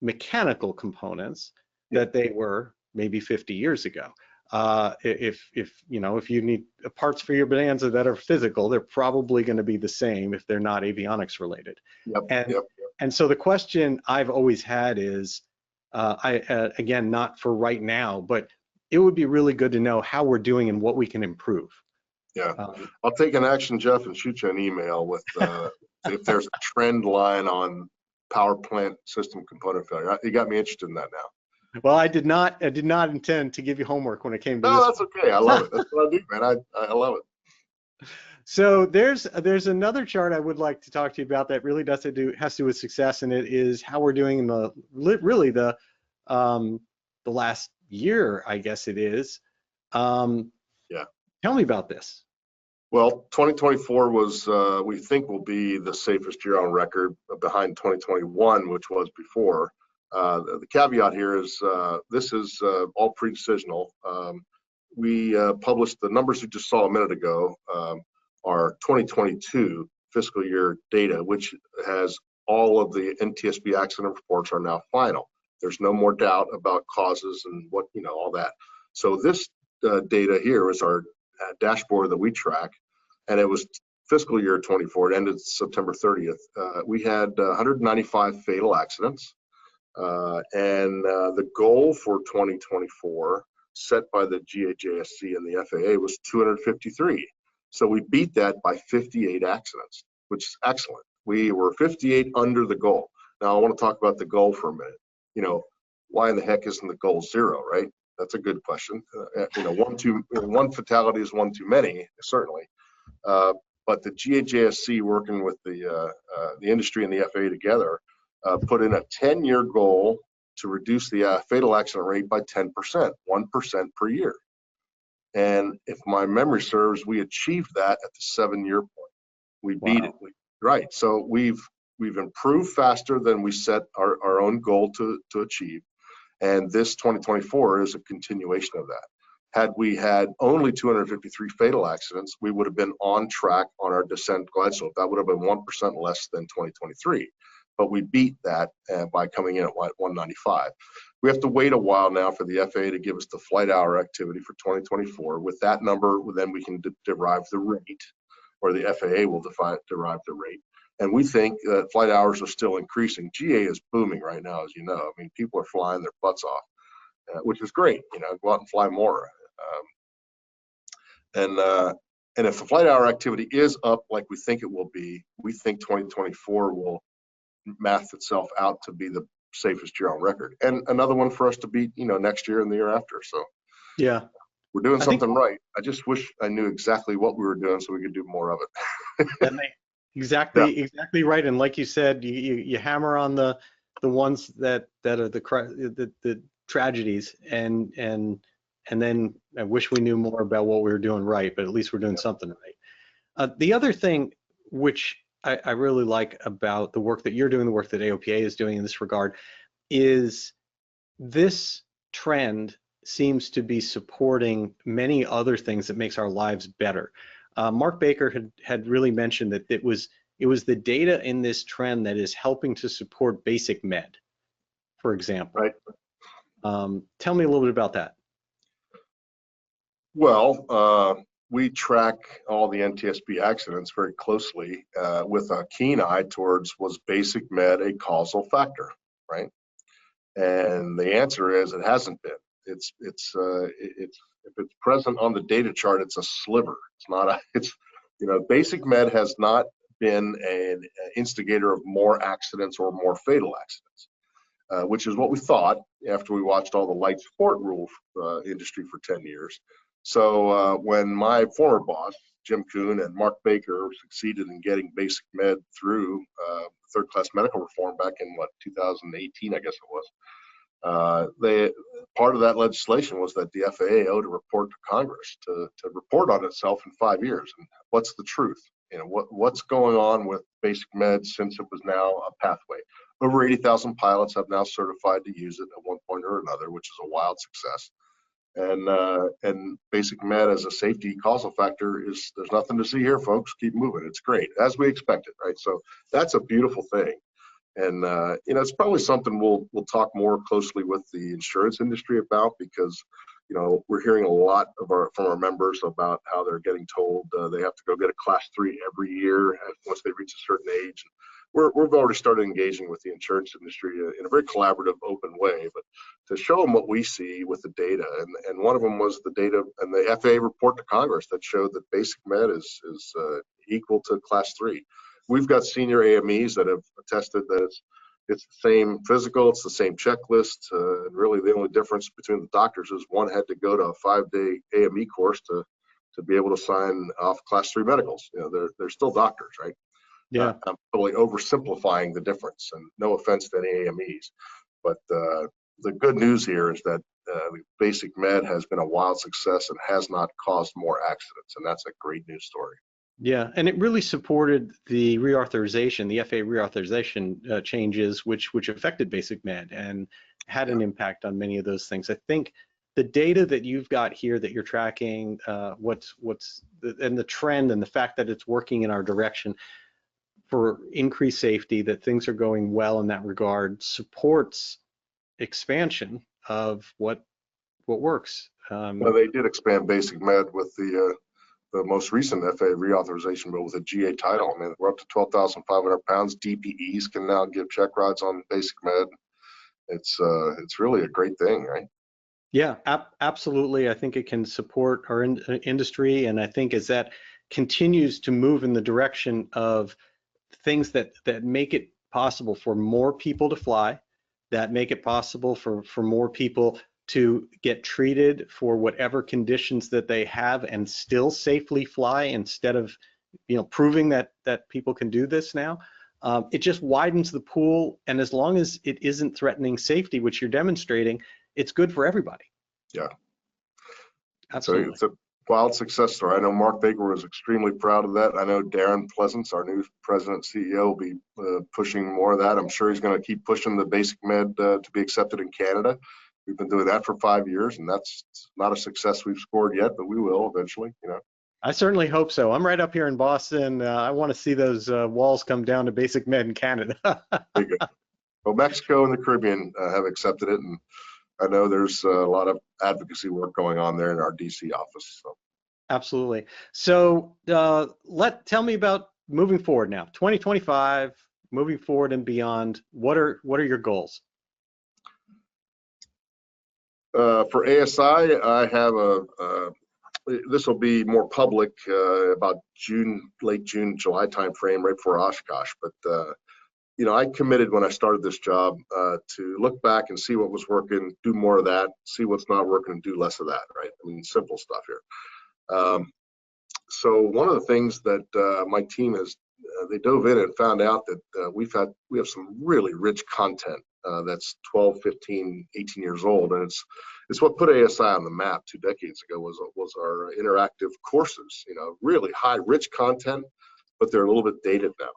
mechanical components that they were maybe 50 years ago. If you need parts for your Bonanza that are physical, they're probably going to be the same if they're not avionics related. And so the question I've always had is, again, not for right now, but it would be really good to know how we're doing and what we can improve. Yeah, I'll take an action, Jeff, and shoot you an email with if there's a trend line on power plant system component failure. You got me interested in that now. Well, I did not intend to give you homework when it came to this. No, that's okay. I love it. That's what I do, man. I love it. So there's another chart I would like to talk to you about that really has to do with success, and it is how we're doing in the last year, I guess it is. Yeah. Tell me about this. Well, 2024 was, we think, will be the safest year on record, behind 2021, which was before. The caveat here is this is all pre-decisional. We published the numbers you just saw a minute ago, our 2022 fiscal year data, which has all of the NTSB accident reports are now final. There's no more doubt about causes and what, all that. So this data here is our dashboard that we track, and it was fiscal year 24. It ended September 30th. We had 195 fatal accidents, and the goal for 2024 set by the GAJSC and the FAA was 253. So we beat that by 58 accidents, which is excellent. We were 58 under the goal. Now I want to talk about the goal for a minute. Why in the heck isn't the goal 0, right? That's a good question. One fatality is one too many, certainly. But the GAJSC, working with the industry and the FAA together, put in a 10-year goal to reduce the fatal accident rate by 10%, 1% per year. And if my memory serves, we achieved that at the 7-year point. We beat it. Right. So we've improved faster than we set our own goal to achieve. And this 2024 is a continuation of that. Had we had only 253 fatal accidents, we would have been on track on our descent glide slope. That would have been 1% less than 2023. But we beat that by coming in at 195. We have to wait a while now for the FAA to give us the flight hour activity for 2024. With that number, then we can derive the rate, or the FAA will derive the rate. And we think that flight hours are still increasing. GA is booming right now, as you know. I mean, people are flying their butts off, which is great. Go out and fly more. And if the flight hour activity is up like we think it will be, we think 2024 will math itself out to be the safest year on record, and another one for us to beat, next year and the year after. So yeah, we're doing something right. I just wish I knew exactly what we were doing so we could do more of it. Exactly right. And like you said, you hammer on the ones that are the tragedies, and then I wish we knew more about what we were doing right, but at least we're doing something right. The other thing which I really like about the work that you're doing, the work that AOPA is doing in this regard, is this trend seems to be supporting many other things that makes our lives better. Mark Baker had really mentioned that it was the data in this trend that is helping to support basic med, for example. Right. Tell me a little bit about that. Well, we track all the NTSB accidents very closely with a keen eye towards, was basic med a causal factor, right? And the answer is it hasn't been. If it's present on the data chart, it's a sliver. It's not basic med has not been an instigator of more accidents or more fatal accidents, which is what we thought after we watched all the light sport rule industry for 10 years. So when my former boss, Jim Kuhn, and Mark Baker succeeded in getting basic med through third class medical reform back in 2018, I guess it was, part of that legislation was that the FAA owed a report to Congress to report on itself in 5 years. And what's the truth? What's going on with basic med since it was now a pathway? over 80,000 pilots have now certified to use it at one point or another, which is a wild success. And basic med as a safety causal factor is, there's nothing to see here, folks. Keep moving. It's great, as we expected, right? So that's a beautiful thing. And you know, it's probably something we'll talk more closely with the insurance industry about, because you know, we're hearing a lot of from our members about how they're getting told they have to go get a class 3 every year once they reach a certain age. We've already started engaging with the insurance industry in a very collaborative, open way, but to show them what we see with the data. And one of them was the data and the FAA report to Congress that showed that basic med is equal to class 3. We've got senior AMEs that have attested that it's the same physical, it's the same checklist, and really the only difference between the doctors is one had to go to a 5-day AME course to be able to sign off class 3 medicals. You know, they're still doctors, right? Yeah. I'm totally oversimplifying the difference, and no offense to any AMEs, but the good news here is that basic med has been a wild success and has not caused more accidents, and that's a great news story. Yeah, and it really supported the reauthorization, the FAA reauthorization changes, which affected basic med and had an impact on many of those things. I think the data that you've got here that you're tracking, and the trend and the fact that it's working in our direction for increased safety, that things are going well in that regard, supports expansion of what works. Well, they did expand basic med with the most recent FAA reauthorization bill with a GA title. I mean, we're up to 12,500 pounds. DPEs can now give check rides on basic med. It's really a great thing, right? Yeah, absolutely. I think it can support our industry, and I think as that continues to move in the direction of things that make it possible for more people to fly, that make it possible for more people to get treated for whatever conditions that they have and still safely fly, instead of, you know, proving that people can do this now. It just widens the pool, and as long as it isn't threatening safety, which you're demonstrating, it's good for everybody. Yeah, absolutely. So it's a wild success story. I know Mark Baker was extremely proud of that. I know Darren Pleasance, our new president CEO, will be pushing more of that. I'm sure he's going to keep pushing the basic med to be accepted in Canada. We've been doing that for 5 years, and that's not a success we've scored yet, but we will eventually, you know. I certainly hope so. I'm right up here in Boston. I want to see those walls come down to basic med in Canada. Very good. Well, Mexico and the Caribbean have accepted it, and I know there's a lot of advocacy work going on there in our DC office. So. Absolutely. So tell me about moving forward now, 2025, moving forward and beyond. What are your goals? For ASI, I have this will be more public about late June, July timeframe, right before Oshkosh. But you know, I committed when I started this job to look back and see what was working, do more of that, see what's not working, and do less of that. Right? I mean, simple stuff here. So one of the things that my team has, they dove in and found out that we have some really rich content that's 12, 15, 18 years old, and it's what put ASI on the map 2 decades ago was our interactive courses. You know, really high, rich content, but they're a little bit dated now.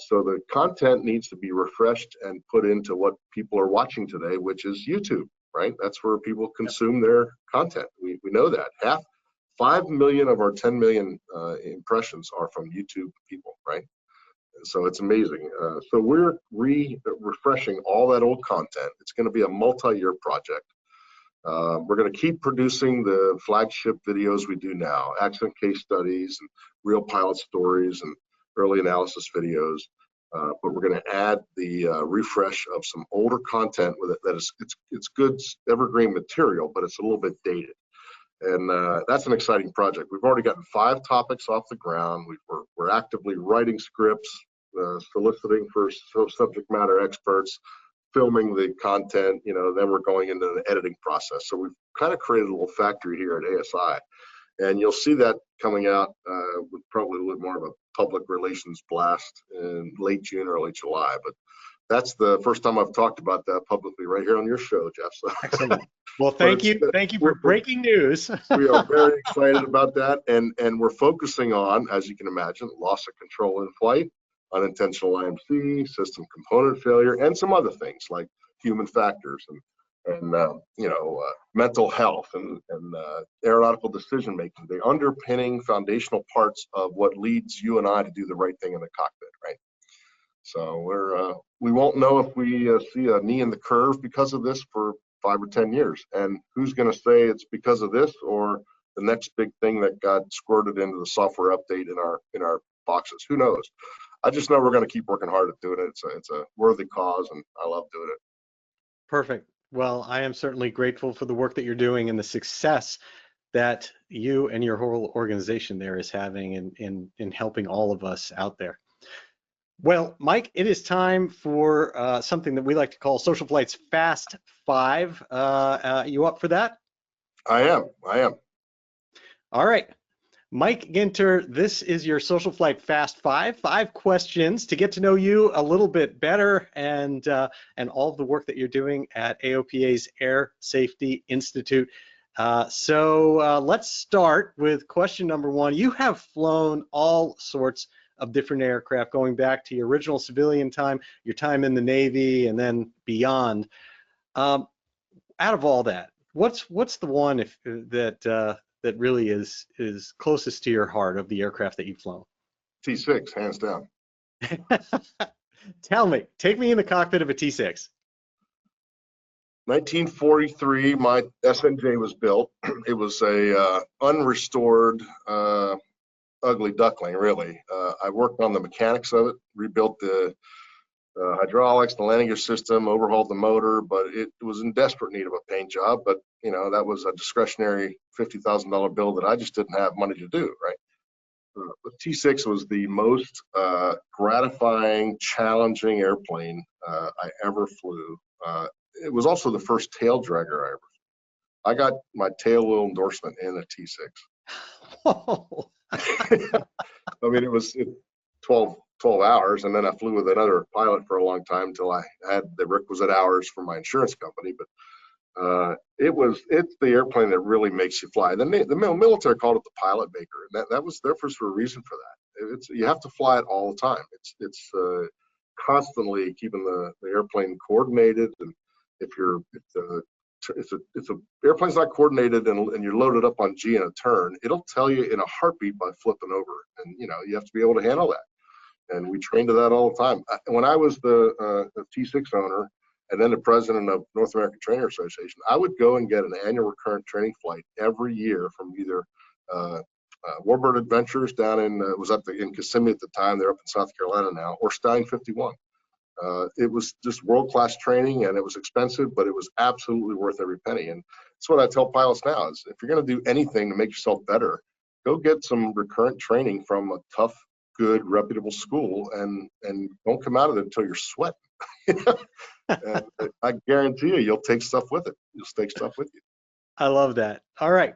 So the content needs to be refreshed and put into what people are watching today, which is YouTube. Right? That's where people consume their content. We know that 5 million of our 10 million impressions are from YouTube people, right? And so it's amazing. So we're refreshing all that old content. It's going to be a multi-year project. We're going to keep producing the flagship videos we do now, accident case studies and real pilot stories and early analysis videos. But we're going to add the refresh of some older content with it that is it's good evergreen material, but it's a little bit dated. And that's an exciting project. We've already gotten 5 topics off the ground. We're actively writing scripts, soliciting for subject matter experts, filming the content, you know, then we're going into the editing process. So we've kind of created a little factory here at ASI. And you'll see that coming out with probably a little more of a public relations blast in late June, early July. But that's the first time I've talked about that publicly right here on your show, Jeff. So. Excellent. Well, thank you for breaking news. We are very excited about that, and we're focusing on, as you can imagine, loss of control in flight, unintentional IMC, system component failure, and some other things like human factors and mental health and aeronautical decision making. The underpinning foundational parts of what leads you and I to do the right thing in the cockpit, right? So we won't know if we see a knee in the curve because of this for 5 or 10 years. And who's going to say it's because of this or the next big thing that got squirted into the software update in our boxes? Who knows? I just know we're going to keep working hard at doing it. It's a worthy cause, and I love doing it. Perfect. Well, I am certainly grateful for the work that you're doing and the success that you and your whole organization there is having in helping all of us out there. Well, Mike, it is time for something that we like to call SocialFlight's Fast Five. You up for that? I am. All right. Mike Ginter, this is your SocialFlight Fast Five. 5 questions to get to know you a little bit better and all of the work that you're doing at AOPA's Air Safety Institute. So let's start with question number 1. You have flown all sorts of different aircraft, going back to your original civilian time, your time in the Navy, and then beyond. Out of all that, what's the one that really is closest to your heart of the aircraft that you've flown? T-6, hands down. Tell me, take me in the cockpit of a T-6. 1943, my SNJ was built. It was a unrestored, ugly duckling, really. I worked on the mechanics of it, rebuilt the hydraulics, the landing gear system, overhauled the motor, but it was in desperate need of a paint job. But that was a discretionary $50,000 bill that I just didn't have money to do, right? The T-6 was the most gratifying, challenging airplane I ever flew. It was also the first tail dragger I ever flew. I got my tail wheel endorsement in a T-6. Oh. I mean, it was 12 hours, and then I flew with another pilot for a long time until I had the requisite hours for my insurance company. But it's the airplane that really makes you fly. The military called it the pilot maker, and that was there for a reason for that. You have to fly it all the time. It's constantly keeping the airplane coordinated, and if the airplane's not coordinated and you're loaded up on G in a turn, it'll tell you in a heartbeat by flipping over, and you have to be able to handle that. And we trained to that all the time. When I was the T6 owner and then the president of North American Trainer Association, I would go and get an annual recurrent training flight every year from either Warbird Adventures down in Kissimmee at the time. They're up in South Carolina now, or Stein 51. It was just world-class training, and it was expensive, but it was absolutely worth every penny. And that's what I tell pilots now: is if you're going to do anything to make yourself better, go get some recurrent training from a tough, good, reputable school, and don't come out of it until you're sweating. And I guarantee you'll take stuff with it. You'll take stuff with you. I love that. All right.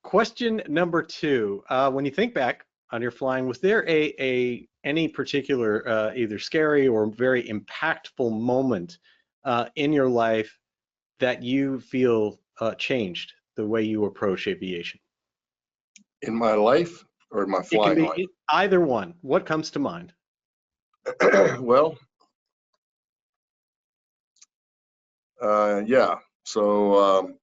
Question number 2. When you think back on your flying, was there any particular either scary or very impactful moment in your life that you feel changed the way you approach aviation? In my life or in my flying life? Either one. What comes to mind? Well, yeah. So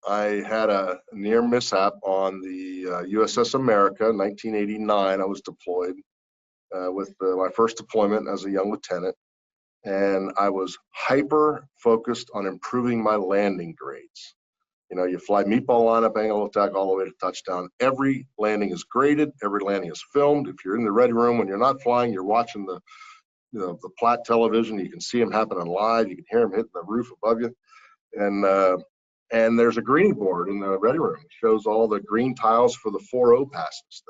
I had a near mishap on the USS America, 1989. I was deployed with my first deployment as a young lieutenant, and I was hyper focused on improving my landing grades. You fly meatball lineup, angle attack, all the way to touchdown. Every landing is graded. Every landing is filmed. If you're in the ready room when you're not flying, you're watching the plat television. You can see them happening live. You can hear them hitting the roof above you. And there's a green board in the ready room. It shows all the green tiles for the 4-0 passes.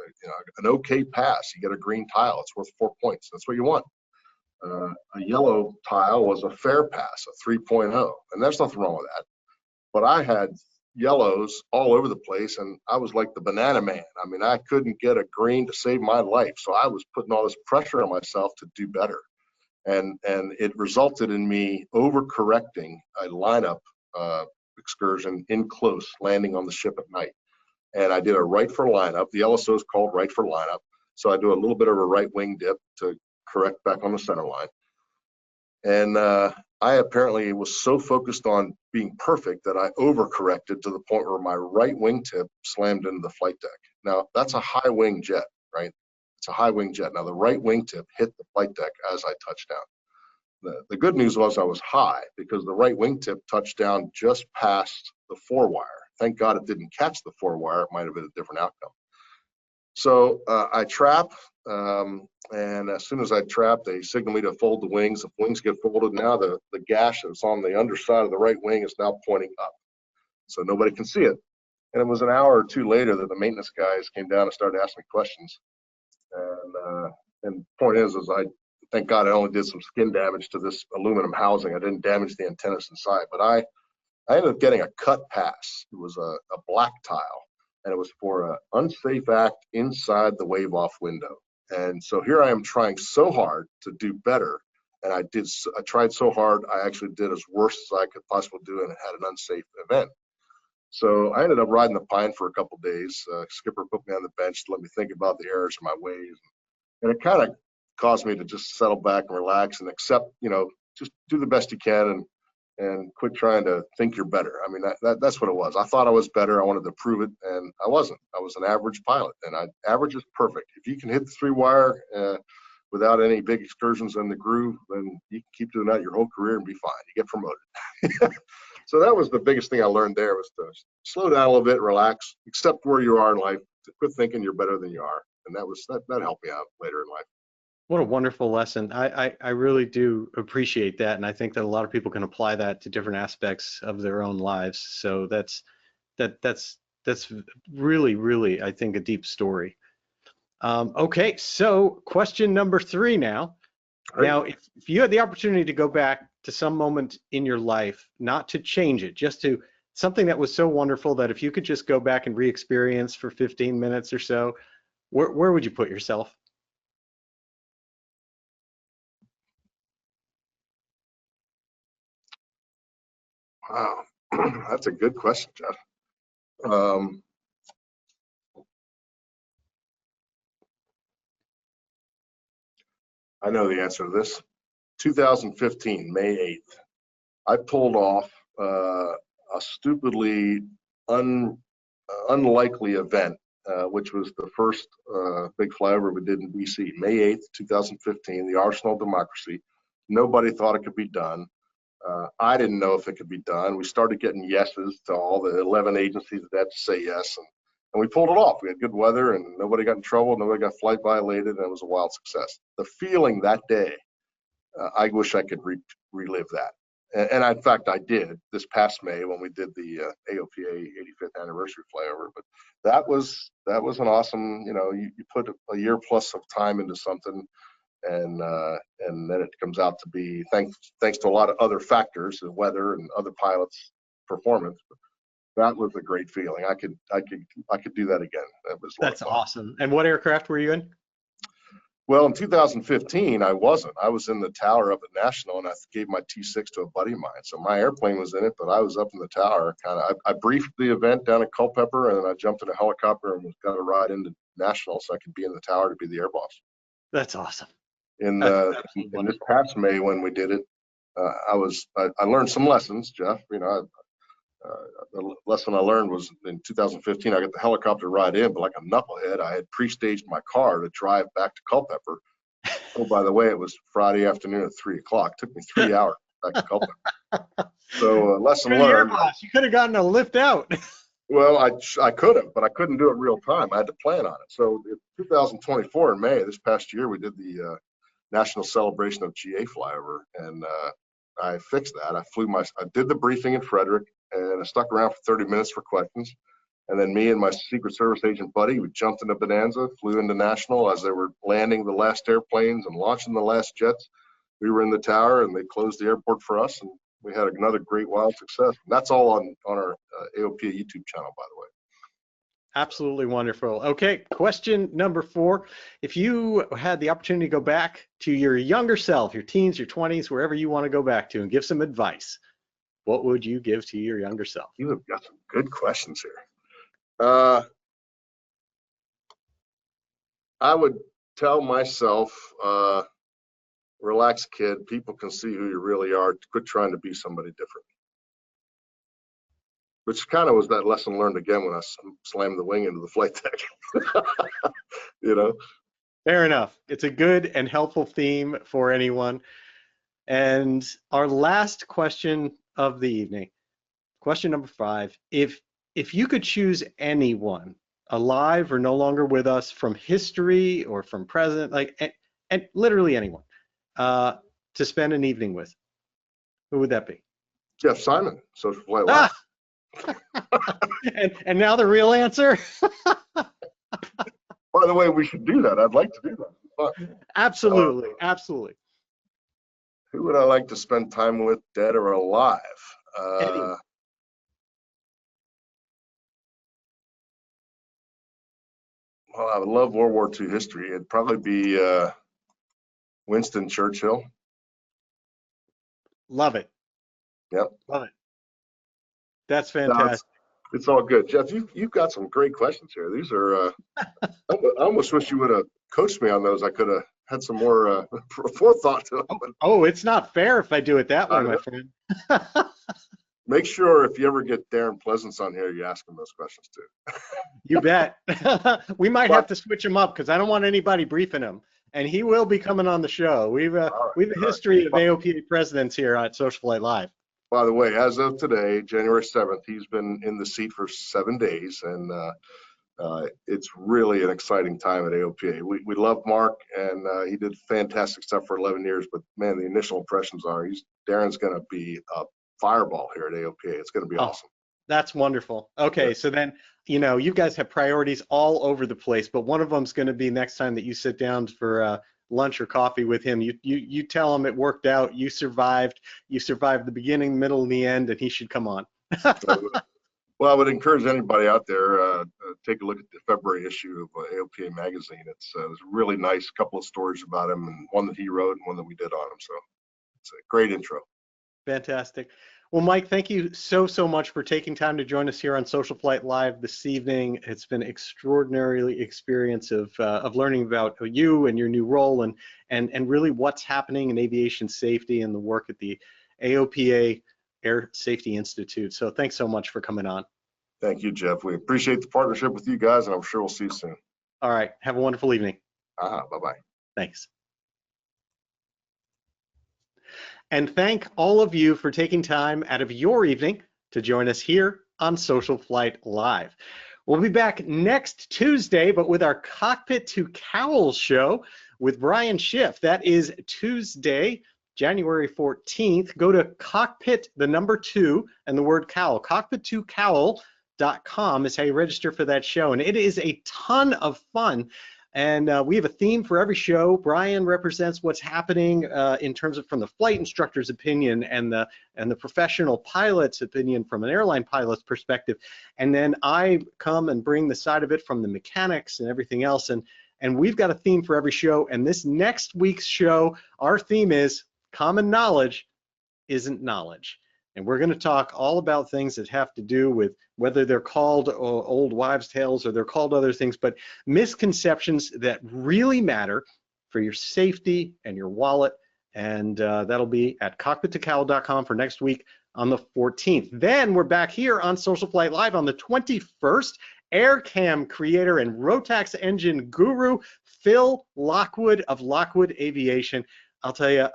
An okay pass, you get a green tile. It's worth 4 points. That's what you want. A yellow tile was a fair pass, a 3.0, and there's nothing wrong with that. But I had yellows all over the place, and I was like the banana man. I mean, I couldn't get a green to save my life, so I was putting all this pressure on myself to do better. And it resulted in me overcorrecting a lineup excursion in close, landing on the ship at night. And I did a right for lineup. The LSO is called right for lineup. So I do a little bit of a right wing dip to correct back on the center line. And I apparently was so focused on being perfect that I overcorrected to the point where my right wingtip slammed into the flight deck. Now, that's a high wing jet, right? It's a high wing jet. Now, the right wingtip hit the flight deck as I touched down. The good news was I was high because the right wingtip touched down just past the 4-wire. Thank God it didn't catch the 4-wire. It might have been a different outcome. So I trap, and as soon as I trap, they signal me to fold the wings. The wings get folded. Now the gash that's on the underside of the right wing is now pointing up, so nobody can see it. And it was an hour or two later that the maintenance guys came down and started asking me questions. And the point is I thank God I only did some skin damage to this aluminum housing. I didn't damage the antennas inside, but I ended up getting a cut pass. It was a black tile, and it was for an unsafe act inside the wave off window. And so here I am trying so hard to do better, and I tried so hard I actually did as worse as I could possibly do, and it had an unsafe event. So I ended up riding the pine for a couple of days. Skipper put me on the bench to let me think about the errors of my ways, and it kind of caused me to just settle back and relax and accept, just do the best you can and quit trying to think you're better. I mean, that's what it was. I thought I was better. I wanted to prove it, and I wasn't. I was an average pilot, and average is perfect. If you can hit the 3-wire without any big excursions in the groove, then you can keep doing that your whole career and be fine. You get promoted. So that was the biggest thing I learned there, was to slow down a little bit, relax, accept where you are in life, quit thinking you're better than you are. And that helped me out later in life. What a wonderful lesson. I really do appreciate that. And I think that a lot of people can apply that to different aspects of their own lives. So that's really, really, I think, a deep story. Okay, so question number 3 now. Great. Now, if you had the opportunity to go back to some moment in your life, not to change it, just to something that was so wonderful that if you could just go back and re-experience for 15 minutes or so, where would you put yourself? Wow, that's a good question, Jeff. I know the answer to this. 2015, May 8th, I pulled off a stupidly unlikely event, which was the first big flyover we did in BC. May 8th, 2015, the Arsenal of Democracy. Nobody thought it could be done. I didn't know if it could be done. We started getting yeses to all the 11 agencies that had to say yes, and we pulled it off. We had good weather, and nobody got in trouble. Nobody got flight violated, and it was a wild success. The feeling that day, I wish I could relive that. And in fact, I did this past May when we did the AOPA 85th anniversary flyover. But that was an awesome. You put a year plus of time into something, and then it comes out to be thanks to a lot of other factors, the weather and other pilots' performance. But that was a great feeling. I could do that again. That's awesome. And what aircraft were you in? Well, in 2015, I wasn't. I was in the tower up at National, and I gave my T-6 to a buddy of mine. So my airplane was in it, but I was up in the tower. I briefed the event down in Culpeper, and then I jumped in a helicopter and got a ride into National so I could be in the tower to be the air boss. That's awesome. In this past May when we did it, I learned some lessons, Jeff. The lesson I learned was in 2015, I got the helicopter ride in, but like a knucklehead, I had pre-staged my car to drive back to Culpeper. Oh, by the way, it was Friday afternoon at 3 o'clock. Took me 3 hours back to Culpeper. So lesson learned. You could have gotten a lift out. Well, I could have, but I couldn't do it real time. I had to plan on it. So in 2024 in May, this past year, we did the National Celebration of GA Flyover, and I fixed that. I did the briefing in Frederick, and I stuck around for 30 minutes for questions. And then me and my Secret Service agent buddy, we jumped into Bonanza, flew into National as they were landing the last airplanes and launching the last jets. We were in the tower, and they closed the airport for us, and we had another great wild success. And that's all on our AOPA YouTube channel, by the way. Absolutely wonderful. Okay, question number 4. If you had the opportunity to go back to your younger self, your teens, your 20s, wherever you want to go back to, and give some advice, what would you give to your younger self? You have got some good questions here. I would tell myself relax, kid. People can see who you really are. Quit trying to be somebody different. Which kind of was that lesson learned again when I slammed the wing into the flight deck. You know? Fair enough. It's a good and helpful theme for anyone. And our last question of the evening, question number 5. If you could choose anyone, alive or no longer with us, from history or from present, like and literally anyone, to spend an evening with, who would that be? Jeff Simon, SocialFlight Ah! Live. and now the real answer? By the way, we should do that. I'd like to do that. Absolutely, absolutely. Who would I like to spend time with, dead or alive? Anyone. Well, I would love World War II history. It'd probably be Winston Churchill. Love it. Yep. Love it. That's fantastic. It's all good. Jeff, you've got some great questions here. These are, I almost wish you would have coached me on those. I could have had some more forethought to them. Oh, it's not fair if I do it that way, my friend. Make sure if you ever get Darren Pleasance on here, you ask him those questions too. You bet. We might have to switch him up because I don't want anybody briefing him. And he will be coming on the show. We've a history of AOPA presidents here at SocialFlight Live. By the way, as of today, January 7th, he's been in the seat for 7 days, and it's really an exciting time at AOPA. We love Mark, and he did fantastic stuff for 11 years, but man, the initial impressions are Darren's going to be a fireball here at AOPA. It's going to be awesome. That's wonderful. Okay, so then, you guys have priorities all over the place, but one of them's going to be next time that you sit down for lunch or coffee with him. You tell him it worked out. You survived the beginning, middle, and the end, and he should come on. Well, I would encourage anybody out there, take a look at the February issue of AOPA magazine. There's a really nice couple of stories about him, and one that he wrote and one that we did on him. So it's a great intro. Fantastic. Well, Mike, thank you so much for taking time to join us here on SocialFlight Live this evening. It's been extraordinarily experience of learning about you and your new role and really what's happening in aviation safety and the work at the AOPA Air Safety Institute. So thanks so much for coming on. Thank you, Jeff. We appreciate the partnership with you guys, and I'm sure we'll see you soon. All right. Have a wonderful evening. Bye-bye. Thanks. And thank all of you for taking time out of your evening to join us here on SocialFlight Live. We'll be back next Tuesday, but with our Cockpit to Cowl show with Brian Schiff. That is Tuesday, January 14th. Go to cockpit, the number 2, and the word cowl. Cockpit2cowl.com is how you register for that show. And it is a ton of fun. And we have a theme for every show. Brian represents what's happening in terms of from the flight instructor's opinion and the professional pilot's opinion from an airline pilot's perspective. And then I come and bring the side of it from the mechanics and everything else. And we've got a theme for every show. And this next week's show, our theme is Common Knowledge Isn't Knowledge. And we're going to talk all about things that have to do with whether they're called old wives' tales or they're called other things, but misconceptions that really matter for your safety and your wallet. And that'll be at cockpit2cowl.com for next week on the 14th. Then we're back here on SocialFlight Live on the 21st. AirCam creator and Rotax engine guru, Phil Lockwood of Lockwood Aviation. I'll tell you,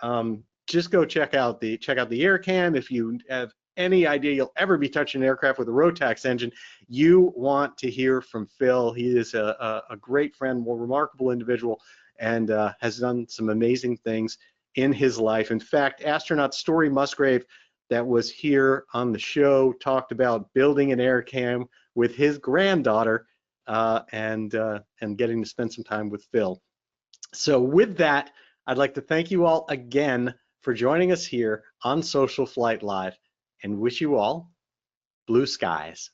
just go check out the AirCam. If you have any idea you'll ever be touching an aircraft with a Rotax engine, you want to hear from Phil. He is a great friend, a remarkable individual, and has done some amazing things in his life. In fact, astronaut Story Musgrave, that was here on the show, talked about building an AirCam with his granddaughter and getting to spend some time with Phil. So with that, I'd like to thank you all again for joining us here on SocialFlight Live and wish you all blue skies.